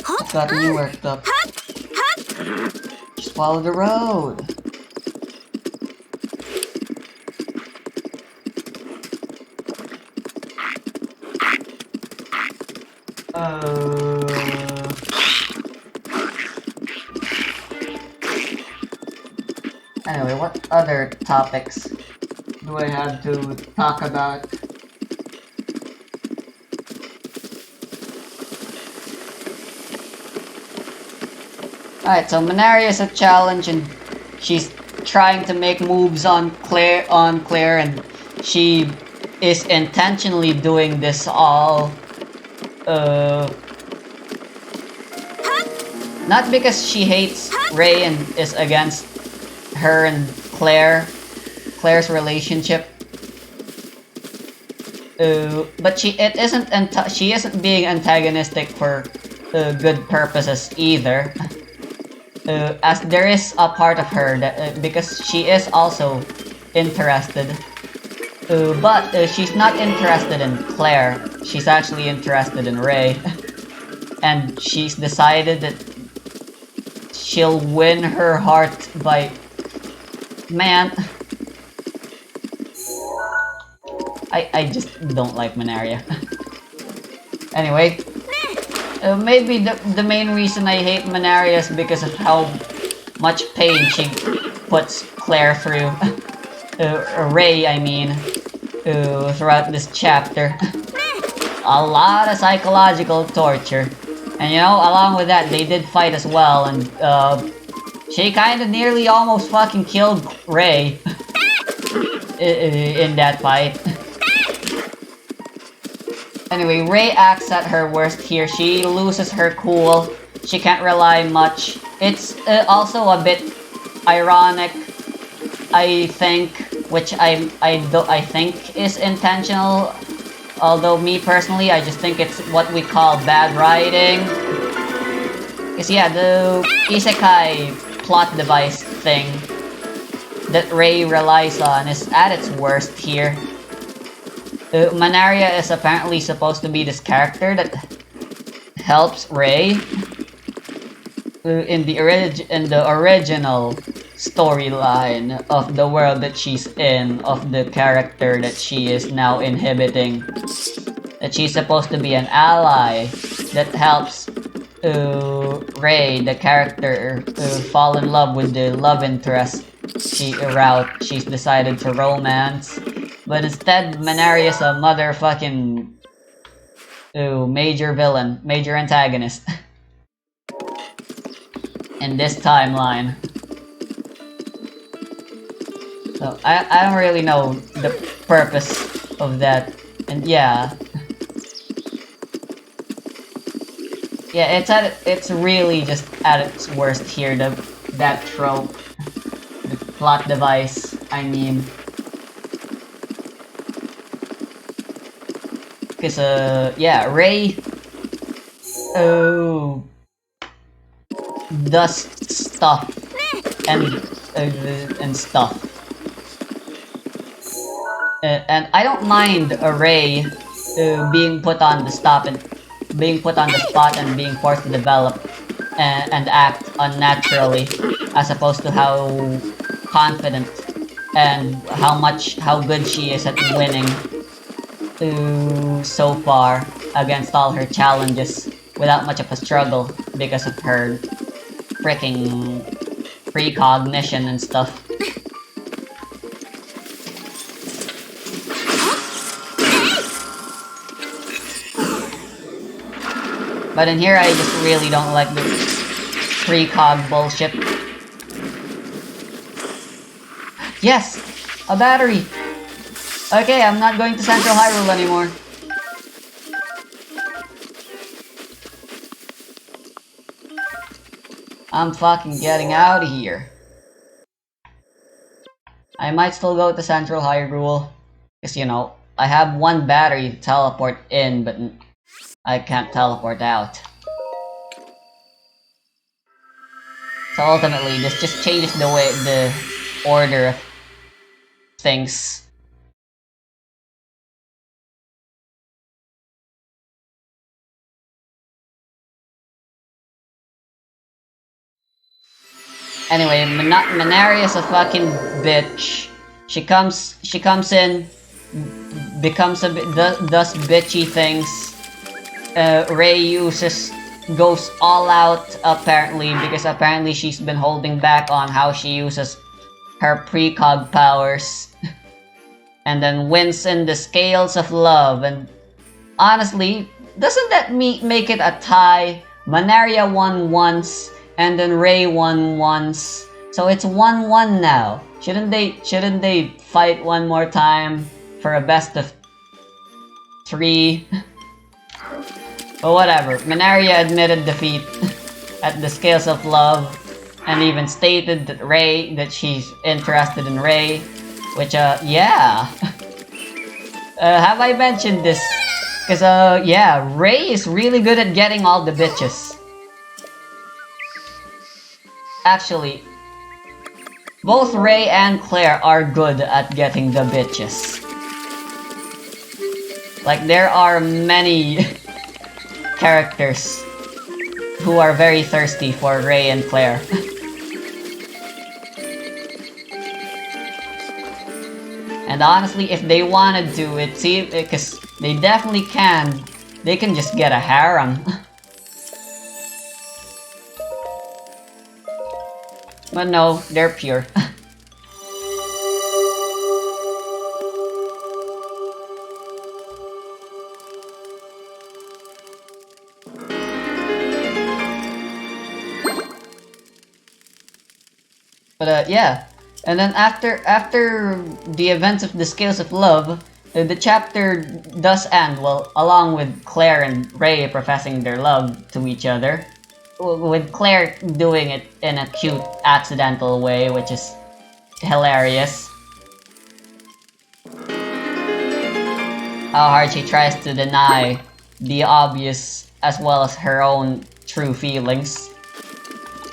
I've gotten you worked up. Just follow the road. Anyway, what other topics do I have to talk about? Alright, so Manari is a challenge and she's trying to make moves on Claire, and she is intentionally doing this all, not because she hates Ray and is against her and Claire's relationship, But she isn't being antagonistic for good purposes either. As there is a part of her that because she is also interested. But she's not interested in Claire. She's actually interested in Ray. And she's decided that she'll win her heart by... Man. I just don't like Manaria. Anyway. Maybe the main reason I hate Manaria is because of how much pain she puts Claire through. Ray, I mean. Throughout this chapter. A lot of psychological torture. And you know, along with that, they did fight as well, and she kinda nearly almost fucking killed Ray in that fight. Anyway, Ray acts at her worst here. She loses her cool. She can't rely much. It's also a bit ironic, I think, which I think is intentional. Although me personally, I just think it's what we call bad writing. Cause yeah, the isekai plot device thing that Ray relies on is at its worst here. Manaria is apparently supposed to be this character that helps Ray in the original storyline of the world that she's in, of the character that she is now inhibiting. That she's supposed to be an ally that helps Ray, the character, fall in love with the love interest she's decided to romance. But instead, Manaria is a motherfucking major villain, major antagonist in this timeline. So I don't really know the purpose of that, and yeah, it's really just at its worst here. That trope, the plot device. I mean, because yeah, Ray does stuff and stuff. And I don't mind a Ray being put on the spot and being forced to develop and act unnaturally, as opposed to how confident and how good she is at winning so far against all her challenges without much of a struggle because of her freaking precognition and stuff. But in here, I just really don't like the precog bullshit. Yes! A battery! Okay, I'm not going to Central Hyrule anymore. I'm fucking getting out of here. I might still go to Central Hyrule. Because, you know, I have one battery to teleport in, but I can't teleport out. So ultimately, this just changes the order of things. Anyway, Manaria's a fucking bitch. She comes in, becomes a bit, does bitchy things. Ray goes all out apparently, because apparently she's been holding back on how she uses her precog powers. And then wins in the scales of love, and honestly, doesn't that make it a tie? Manaria won once, and then Ray won once, so it's 1-1 now. Shouldn't they fight one more time for a best of 3? But whatever. Manaria admitted defeat at the scales of love, and even stated that she's interested in Ray, which yeah. Have I mentioned this? Because, yeah, Ray is really good at getting all the bitches. Actually, both Ray and Claire are good at getting the bitches. Like, there are many characters who are very thirsty for Ray and Claire. And honestly, if they wanted to, it seems because they definitely can. They can just get a harem. But no, they're pure. But yeah, and then after the events of the Scales of Love, the chapter does end well, along with Claire and Ray professing their love to each other, with Claire doing it in a cute, accidental way, which is hilarious. How hard she tries to deny the obvious as well as her own true feelings.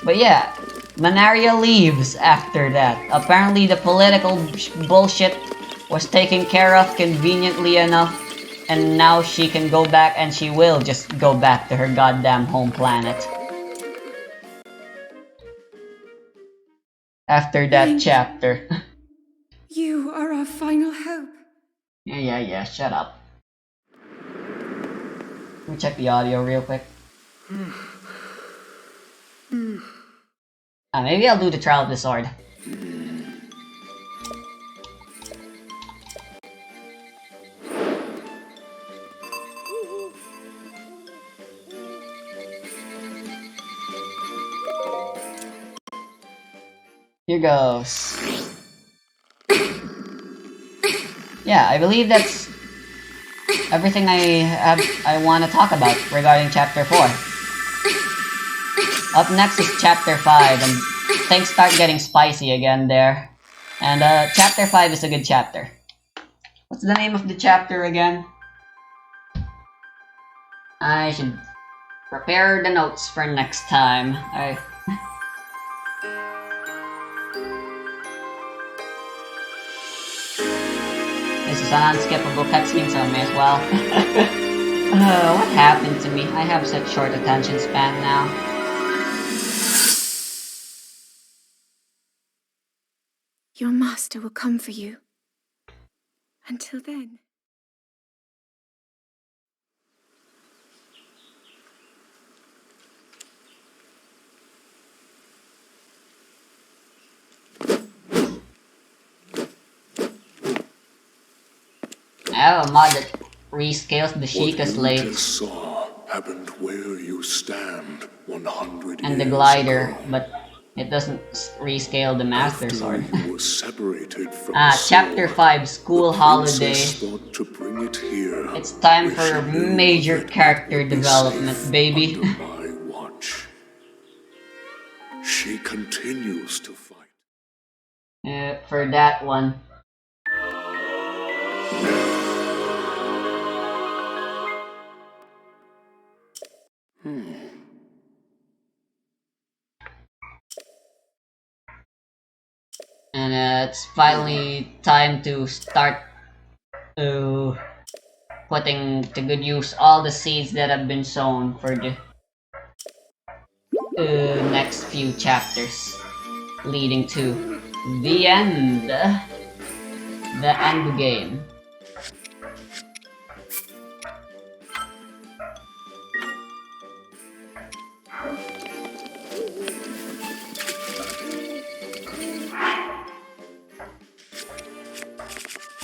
But yeah, Manaria leaves after that. Apparently the political bullshit was taken care of conveniently enough, and now she can go back, and she will just go back to her goddamn home planet. After that Link, chapter. you are our final hope. Yeah, shut up. Let me check the audio real quick. Maybe I'll do the Trial of the Sword. Here goes. Yeah, I believe that's everything I want to talk about regarding Chapter 4. Up next is Chapter 5, and things start getting spicy again there. And Chapter 5 is a good chapter. What's the name of the chapter again? I should prepare the notes for next time. This is an unskippable cutscene, so I may as well. What happened to me? I have such short attention span now. Your master will come for you. Until then. I have a mod that rescales the Sheikah What you Slate just saw happened where you stand 100 and the years glider, ago. but it doesn't rescale the Master After Sword. you were separated from the Chapter sword, 5, School the Holiday. princess thought to bring it here. It's time where for she knew major that it character would be development, safe baby. Under my watch. She continues to fight. For that one. And it's finally time to start putting to good use all the seeds that have been sown for the next few chapters, leading to the end. The end game.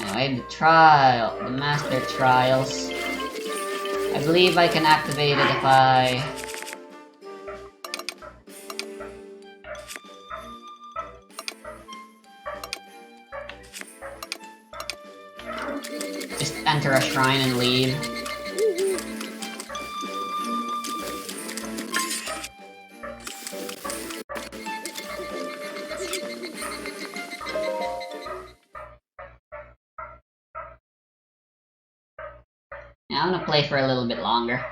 Anyway, the master trials. I believe I can activate it if I... just enter a shrine and leave. Yeah, I'm gonna play for a little bit longer.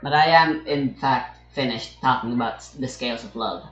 But I am, in fact, finished talking about the scales of love.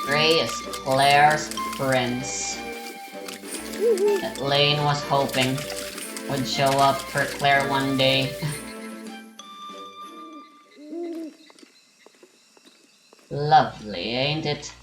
Gray is Claire's prince. That Lane was hoping would show up for Claire one day. Lovely, ain't it?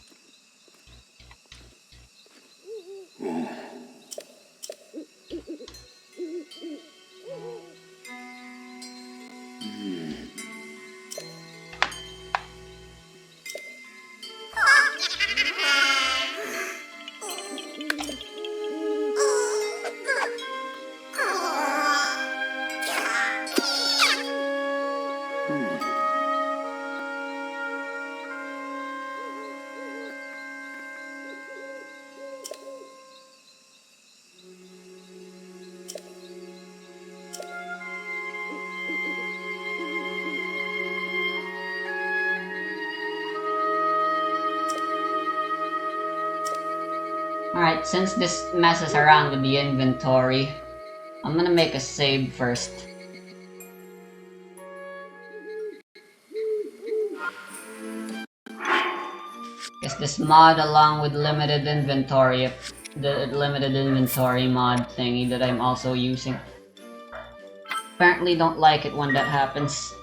Alright, since this messes around with the inventory, I'm gonna make a save first. Because this mod, along with limited inventory, the limited inventory mod thingy that I'm also using, apparently don't like it when that happens.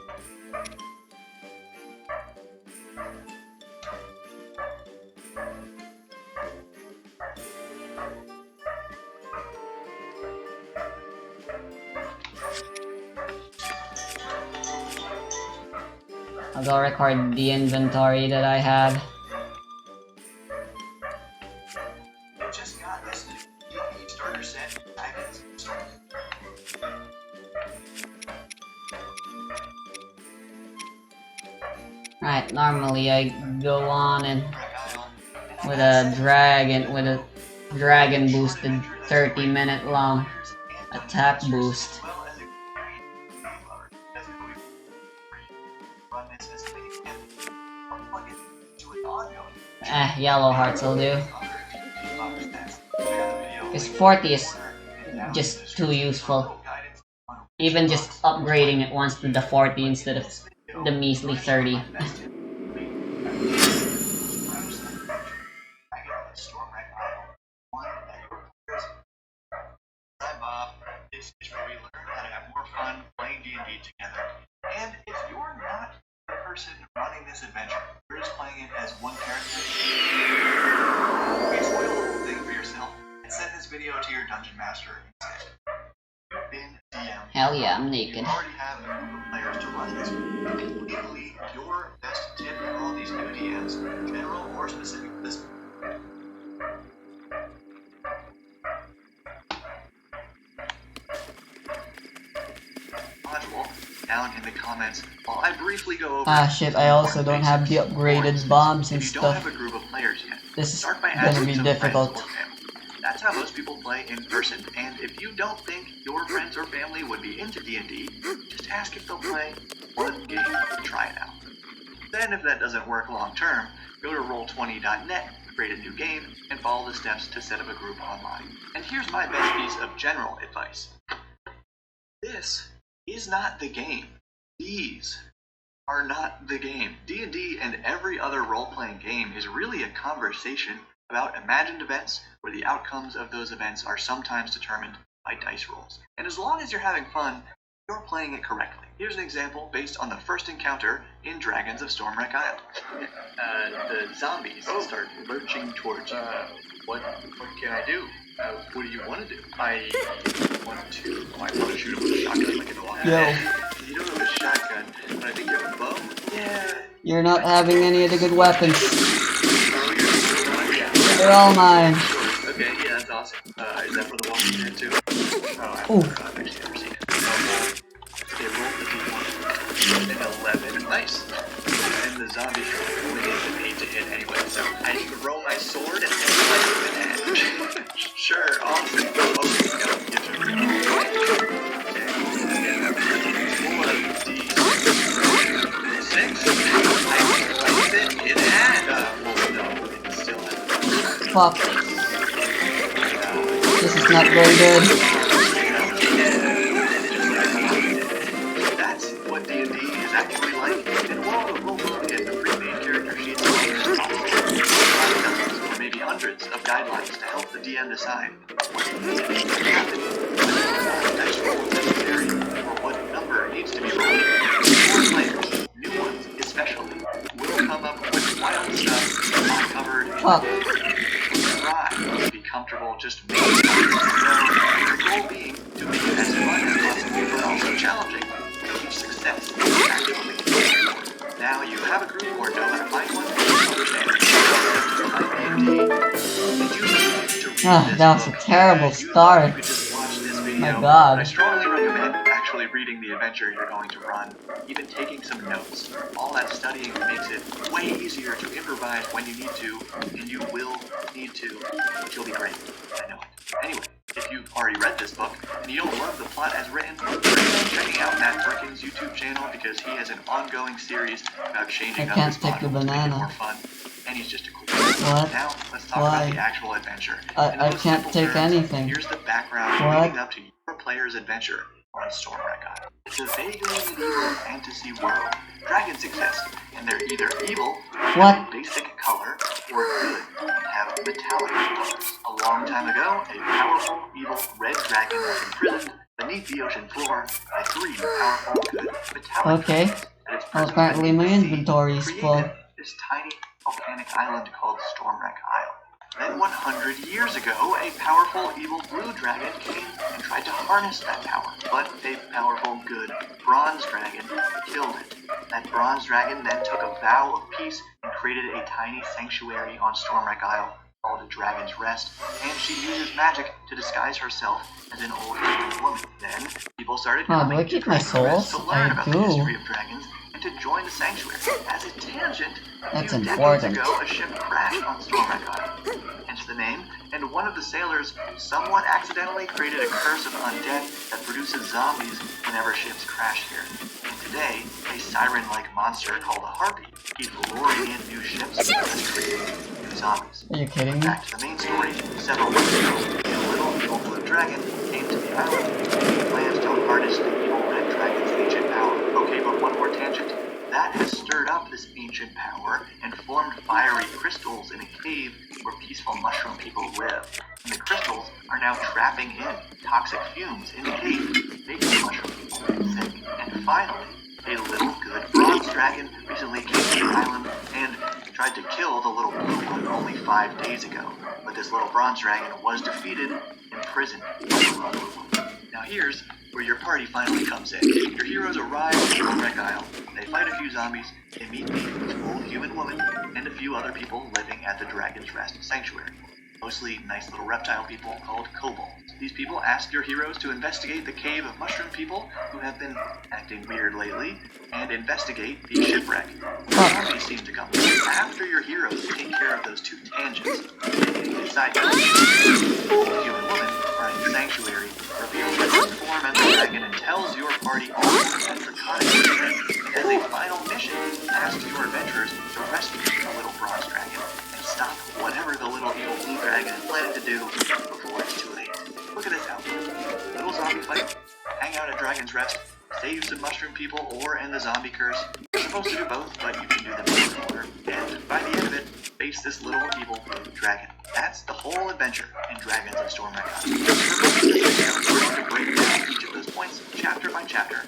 I'll go record the inventory that I have. Just got this new starter set. Right, normally I go on and with a dragon boosted 30-minute long attack boost. Yellow hearts will do. Because 40 is just too useful. Even just upgrading it once to the 40 instead of the measly 30. I'm Bob. This is where we learn how to have more fun playing D&D together. And if you're not the person running this adventure, you're just playing it as one character, spoil the whole thing for yourself and send this video to your dungeon master instead. You've been DM. Hell yeah, I'm naked. You already have a group of players to run this. Legally, your best tip for all these new DMs, general or specific to this. Down in the comments while I briefly go over. Shit, I also don't have the upgraded bombs and if you don't stuff. have a group of players yet, This is start by gonna asking be some difficult. friends or family. That's how most people play in person, and if you don't think your friends or family would be into D&D, just ask if they'll play one game and try it out. Then if that doesn't work long term, go to roll20.net, create a new game, and follow the steps to set up a group online. And here's my best piece of general advice. This is not the game. These are not the game. D&D and every other role-playing game is really a conversation about imagined events where the outcomes of those events are sometimes determined by dice rolls. And as long as you're having fun, You're playing it correctly. Here's an example based on the first encounter in Dragons of Stormwreck Isle. The zombies start lurching towards you. What can I do? What do you want to do? I want to shoot him with a shotgun like in the last. Yo. You don't have a shotgun, but I think you have a bow. Yeah. You're not having any of the good weapons. Oh, yeah. They're all mine. Okay, yeah, that's awesome. Is that for the Walking Dead too? Oh, Ooh. I've actually never seen it. Okay, roll the d1. An 11. Nice. And the zombie only needs an 8 to hit anyway, so I throw my sword and hit my edge. Sure, awesome. Okay, gotta get to Fuck. This is not very good. That's what D&D is actually like. And we'll look at the pre-made character sheets or maybe hundreds of guidelines to help the DM decide what needs to happen, what dice roll is necessary, or what number needs to be rolled. More players, new ones especially, will come up with wild stuff not covered in try to be comfortable just making it. So, the goal being to make it as fun as possible, but also challenging to keep success actually. Now you have a group or know how to find one, understand That was a terrible start. My god. I strongly recommend actually reading the adventure you're going to run, even taking some notes. All that studying makes it way easier to improvise when you need to, and you will need to, but you'll be great. I know it. Anyway, if you've already read this book, and you don't love the plot as written, recommend checking out Matt Perkins' YouTube channel because he has an ongoing series about changing up his plot to make it more fun, and he's just a cool guy. What? Now, let's talk about the actual adventure. I can't take anything. Here's the background leading up to your player's adventure on Stormwreck Isle. It's a vaguely medieval fantasy world. Dragons exist, and they're either evil, have a basic color, or good, and have metallic colors. A long time ago, a powerful, evil red dragon was imprisoned beneath the ocean floor by 3 powerful, good, metallic dragons. Well, apparently my inventory is full. This tiny volcanic island called Stormwreck Isle. Then 100 years ago, a powerful evil blue dragon came and tried to harness that power, but a powerful good bronze dragon killed it. That bronze dragon then took a vow of peace and created a tiny sanctuary on Stormwreck Isle called the Dragon's Rest, and she uses magic to disguise herself as an old human woman. Then people started coming to Dragon's Rest to learn about the history of dragons and to join the sanctuary. As a tangent, a few decades ago, a ship crashed on Stormwreck Isle, hence the name, and one of the sailors somewhat accidentally created a curse of undead that produces zombies whenever ships crash here. And today, a siren-like monster called a harpy keeps luring in new ships and creating new zombies. Are you kidding me? Back to the main story. Several months ago, a little evil blue dragon came to the island and plans to harness the evil red dragon's ancient power. Okay, but one more tangent. That has stirred up this ancient power and formed fiery crystals in a cave where peaceful mushroom people live. And the crystals are now trapping in toxic fumes in the cave, making the mushroom people sick. And finally, a little good bronze dragon recently came to the island and tried to kill the little blue one only 5 days ago. But this little bronze dragon was defeated and imprisoned by the little blue one. Now here's where your party finally comes in. Your heroes arrive at Stormwreck Isle. They fight a few zombies, they meet the old human woman, and a few other people living at the Dragon's Rest Sanctuary. Mostly nice little reptile people called kobolds. These people ask your heroes to investigate the cave of mushroom people who have been acting weird lately, and investigate the shipwreck. Zombies seem to come after your heroes take care of those 2 tangents. They decide to the old human woman running the sanctuary reveals its form as a dragon and tells your party all the draconic secrets. And as a final mission, asks your adventurers to rescue the little bronze dragon and stop whatever the little evil blue dragon is planning to do before it's too late. Look at this outfit. Little zombie fight, hang out at Dragon's Rest, save some mushroom people, or end the zombie curse. You're supposed to do both, but you can do them in order. And by the end of it, face this little evil blue dragon. That's the whole adventure in Dragons of Stormwreck Isle. We're going to break down each of those points chapter by chapter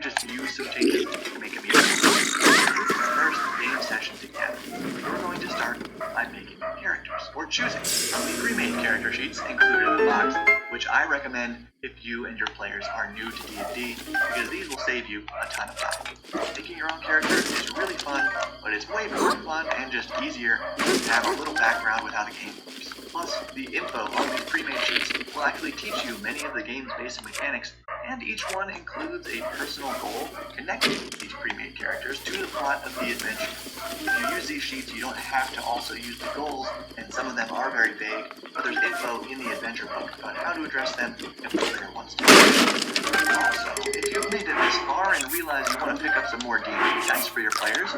could just use some changes to make them easier. First game session together. We're going to start by making characters, or choosing from the pre-made character sheets included in the box, which I recommend if you and your players are new to D&D, because these will save you a ton of time. Making your own character is really fun, but it's way more fun and just easier to have a little background with how the game works. Plus, the info on these pre-made sheets will actually teach you many of the game's basic mechanics, and each one includes a personal goal connecting these pre-made characters to the plot of the adventure. If you use these sheets, you don't have to also use the goals, and some of them are very vague, but there's info in the adventure book about how to address them if the player wants to. Also, if you've made it this far and realize you want to pick up some more D&D dice for your players,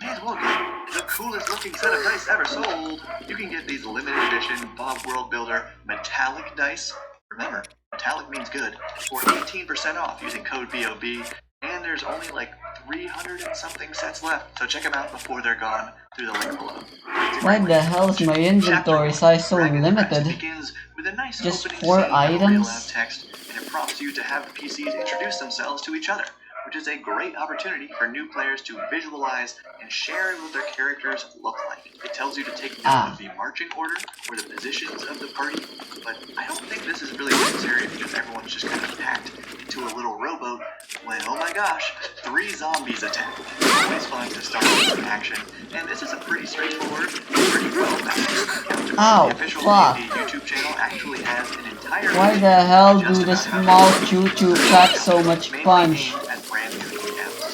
may as well get the coolest looking set of dice ever sold. You can get these limited edition Bob World Builder metallic dice. Remember, metallic means good, for 18% off using code BOB, and there's only like 300 and something sets left, so check them out before they're gone through the link below. Why the hell is my inventory size so limited? Begins with a nice Just opening 4 scene of real items? loud text, and it prompts you to have the PCs introduce themselves to each other, which is a great opportunity for new players to visualize and share what their characters look like. It tells you to take note of the marching order or the positions of the party, but I don't think this is really necessary because everyone's just kind of packed into a little rowboat when, oh my gosh, 3 zombies attack. Always fun to start with an action, and this is a pretty straightforward, pretty well-balanced encounter. Ow, The official fuck. D&D YouTube channel actually has an entire Why the hell do the small choo-choo pack so much punch?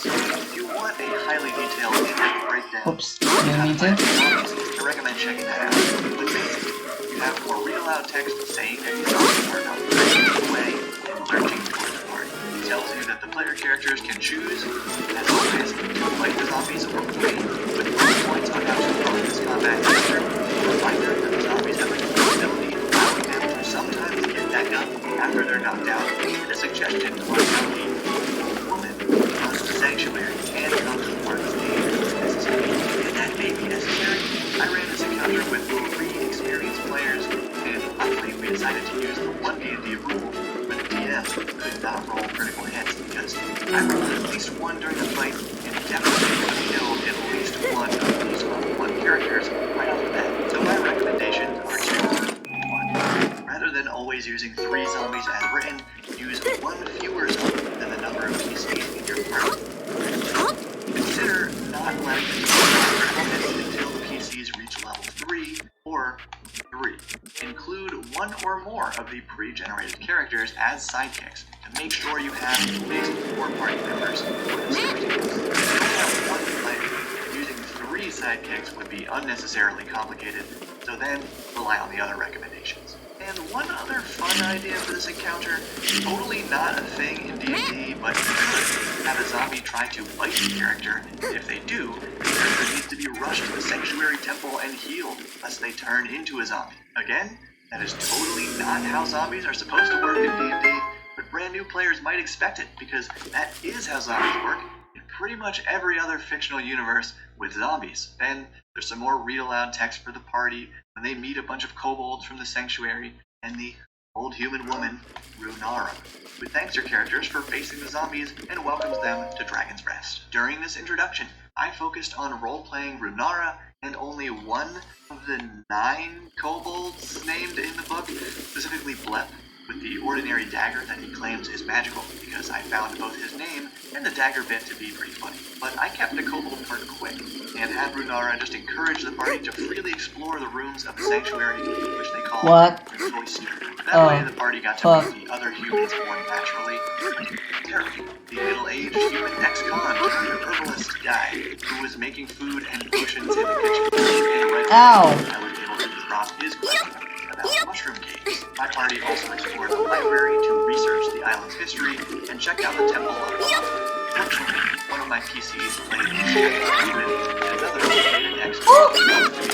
If you want a highly detailed in-depth breakdown, Oops, didn't mean to. I recommend checking that out. But basically, you have more read-aloud text saying that these zombies are not running away and lurching towards the party. It tells you that the player characters can choose, as always, to fight the zombies or flee, with points on how to approach this combat feature. A reminder that the zombies have a ability allowing them to sometimes get back up after they're knocked out, and a suggestion on how the woman comes to sanctuary and comes to part of the game if necessary. And that may be necessary. I ran this encounter with 3 experienced players, and luckily we decided to use the 1D&D rule where the DM could not roll critical hits, because I rolled at least 1 during the fight and definitely could have killed at least 1 of these level 1 characters right off the bat. So my recommendations are 2. 1. Rather than always using 3 zombies as written, use 1 fewer zombie than the number of PCs in your party. Consider not letting the PCs until the PCs reach level 3 or 3. Include 1 or more of the pre-generated characters as sidekicks to make sure you have at least 4 party members for the circumstance. If you only have 1 player, using 3 sidekicks would be unnecessarily complicated, so then rely on the other recommendations. And one other fun idea for this encounter, totally not a thing in D&D, but could have a zombie try to bite the character. If they do, the character needs to be rushed to the sanctuary temple and healed, lest they turn into a zombie. Again, that is totally not how zombies are supposed to work in D&D, but brand new players might expect it, because that is how zombies work in pretty much every other fictional universe with zombies. Then there's some more read-aloud text for the party when they meet a bunch of kobolds from the sanctuary and the old human woman, Runara, who thanks her characters for facing the zombies and welcomes them to Dragon's Rest. During this introduction, I focused on role-playing Runara and only 1 of the 9 kobolds named in the book, specifically Blep, with the ordinary dagger that he claims is magical, because I found both his name and the dagger bit to be pretty funny. But I kept the kobold part quick, and had Runara just encourage the party to freely explore the rooms of the sanctuary, which they call the cloister. That way the party got to meet the other humans more naturally. Terry, the middle-aged human ex-con turned herbalist guy, who was making food and potions in the kitchen. And right away, I was able to drop his question about mushroom caves. My party also explored the library to research the island's history and checked out the temple of Bahamut. Fortunately, one of my PCs played a human, and another played an expert who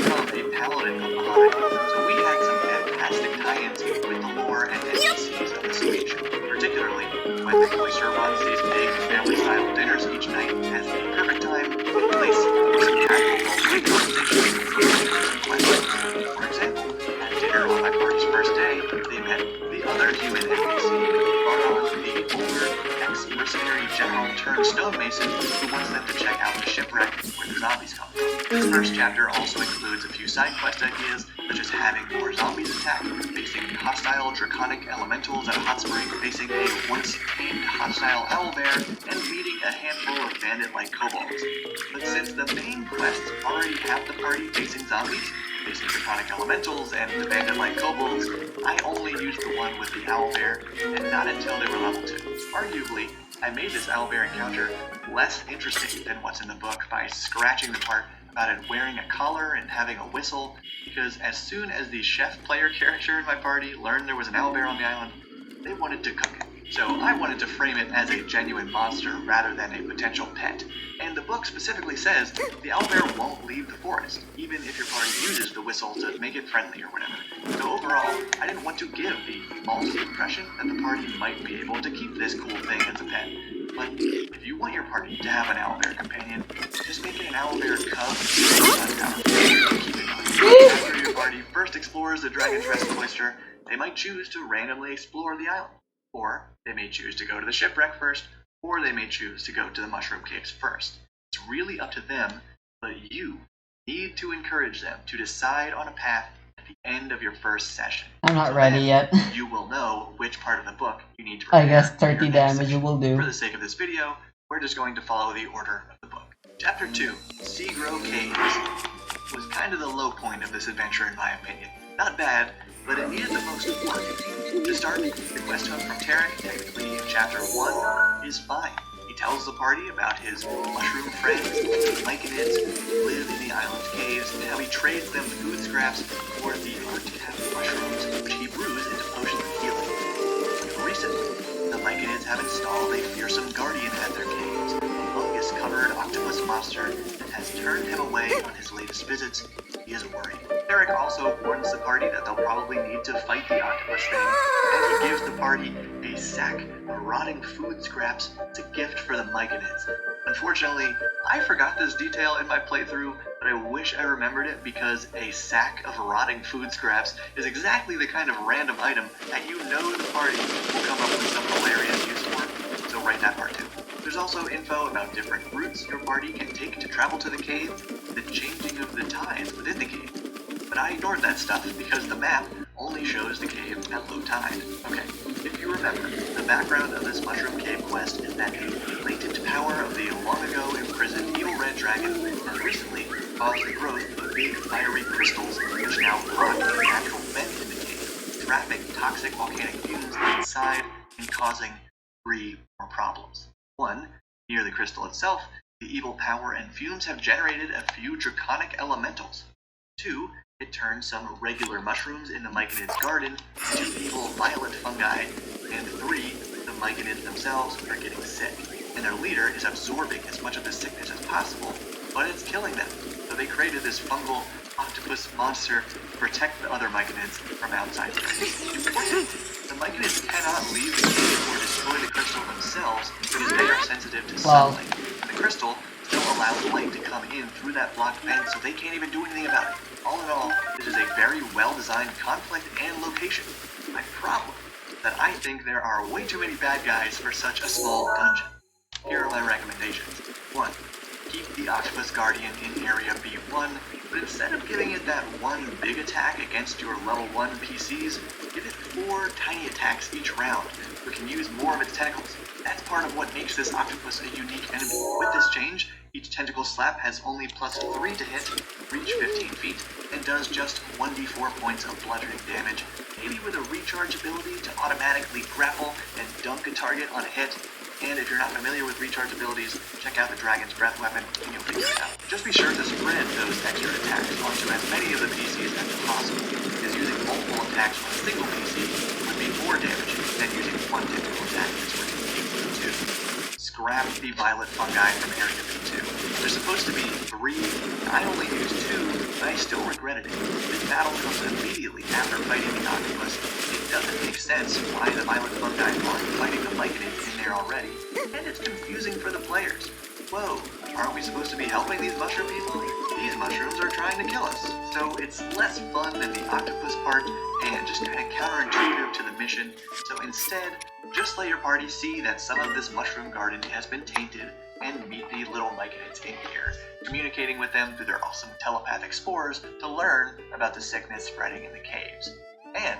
wanted to become a paladin of Bahamut. So we had some fantastic tie-ins with the lore and NPCs of this region. Particularly, when the cloister runs these big family-style dinners each night as the perfect time and place for some casual role-playing conversations and questions. For example, at dinner on my party's first day, they met the other human NPC, Barnon, the older ex-mercenary General of Mason, who wants them to check out the shipwreck where the zombies come from. This first chapter also includes a few side quest ideas, such as having more zombies attack, facing hostile draconic elementals at a hot spring, facing a once-tamed hostile owlbear, and meeting a handful of bandit-like kobolds. But since the main quests already have the party facing zombies, facing draconic elementals, and the bandit-like kobolds, I only used the one with the owlbear, and not until they were level 2. Arguably, I made this owlbear encounter less interesting than what's in the book by scratching the part about it wearing a collar and having a whistle, because as soon as the chef player character in my party learned there was an owlbear on the island, they wanted to cook it. So I wanted to frame it as a genuine monster rather than a potential pet. And the book specifically says the owlbear won't leave the forest, even if your party uses the whistle to make it friendly or whatever. So overall, I didn't want to give the false impression that the party might be able to keep this cool thing as a pet. But if you want your party to have an owlbear companion, just make it an owlbear cub. After your party first explores the Dragon's Rest Cloister, they might choose to randomly explore the island. Or they may choose to go to the shipwreck first, or they may choose to go to the mushroom caves first. It's really up to them, but you need to encourage them to decide on a path at the end of your first session. I'm not ready yet. You will know which part of the book you need to I prepare guess for 30 your next damage session. will do. For the sake of this video, we're just going to follow the order of the book. Chapter 2, Seagrow Caves, was kind of the low point of this adventure in my opinion. Not bad, but it needed the most work. To start, the quest hub from Tarek, technically in Chapter 1, is fine. He tells the party about his mushroom friends, the Myconids, who live in the island's caves, and how he trades them food scraps for the untapped mushrooms, which he brews into potions of healing. But recently, the Myconids have installed a fearsome guardian at their caves, a fungus-covered octopus monster that has turned him away on his latest visits. He is worried. Eric also warns the party that they'll probably need to fight the octopus thing, and he gives the party a sack of rotting food scraps as a gift for the Myconids. Unfortunately, I forgot this detail in my playthrough, but I wish I remembered it because a sack of rotting food scraps is exactly the kind of random item that you know the party will come up with some hilarious use for, so write that part too. There's also info about different routes your party can take to travel to the cave, the changing of the tides within the cave. But I ignored that stuff because the map only shows the cave at low tide. Okay, if you remember, the background of this Mushroom Cave quest is that the latent power of the long-ago imprisoned evil red dragon has recently caused the growth of big fiery crystals which now block the natural vent in the cave, trapping toxic volcanic fumes inside and causing 3 more problems. 1, near the crystal itself, the evil power and fumes have generated a few draconic elementals. 2, it turns some regular mushrooms in the Myconid's garden into evil violet fungi. And 3, the Myconids themselves are getting sick, and their leader is absorbing as much of the sickness as possible, but it's killing them. So they created this fungal octopus monster to protect the other Myconids from outside threats. Importantly, the Myconids cannot leave the cave or destroy the crystal themselves because they are sensitive to sunlight. And the crystal still allows light to come in through that blocked vent, so they can't even do anything about it. All in all, this is a very well-designed conflict and location. My problem is that I think there are way too many bad guys for such a small dungeon. Here are my recommendations. 1. Keep the Octopus Guardian in Area B1, but instead of giving it that one big attack against your level 1 PCs, give it 4 tiny attacks each round, so it can use more of its tentacles. That's part of what makes this octopus a unique enemy. With this change, each tentacle slap has only +3 to hit, reach 15 feet, and does just 1d4 points of bludgeoning damage, maybe with a recharge ability to automatically grapple and dunk a target on a hit. And if you're not familiar with recharge abilities, check out the Dragon's Breath weapon and you'll figure it out. Just be sure to spread those extra attacks onto as many of the PCs as possible, because using multiple attacks on a single PC would be more damaging than using one tentacle attack this way. 2. Scrap the violet fungi from Area B2. There's supposed to be 3, and I only used 2, but I still regretted it. This battle comes immediately after fighting the octopus. It doesn't make sense why the violet fungi aren't fighting the Myconids in there already, and it's confusing for the players. whoa, aren't we supposed to be helping these mushroom people? These mushrooms are trying to kill us. So it's less fun than the octopus part and just kind of counterintuitive to the mission. So instead, just let your party see that some of this mushroom garden has been tainted and meet the little myconids in here, communicating with them through their awesome telepathic spores to learn about the sickness spreading in the caves. And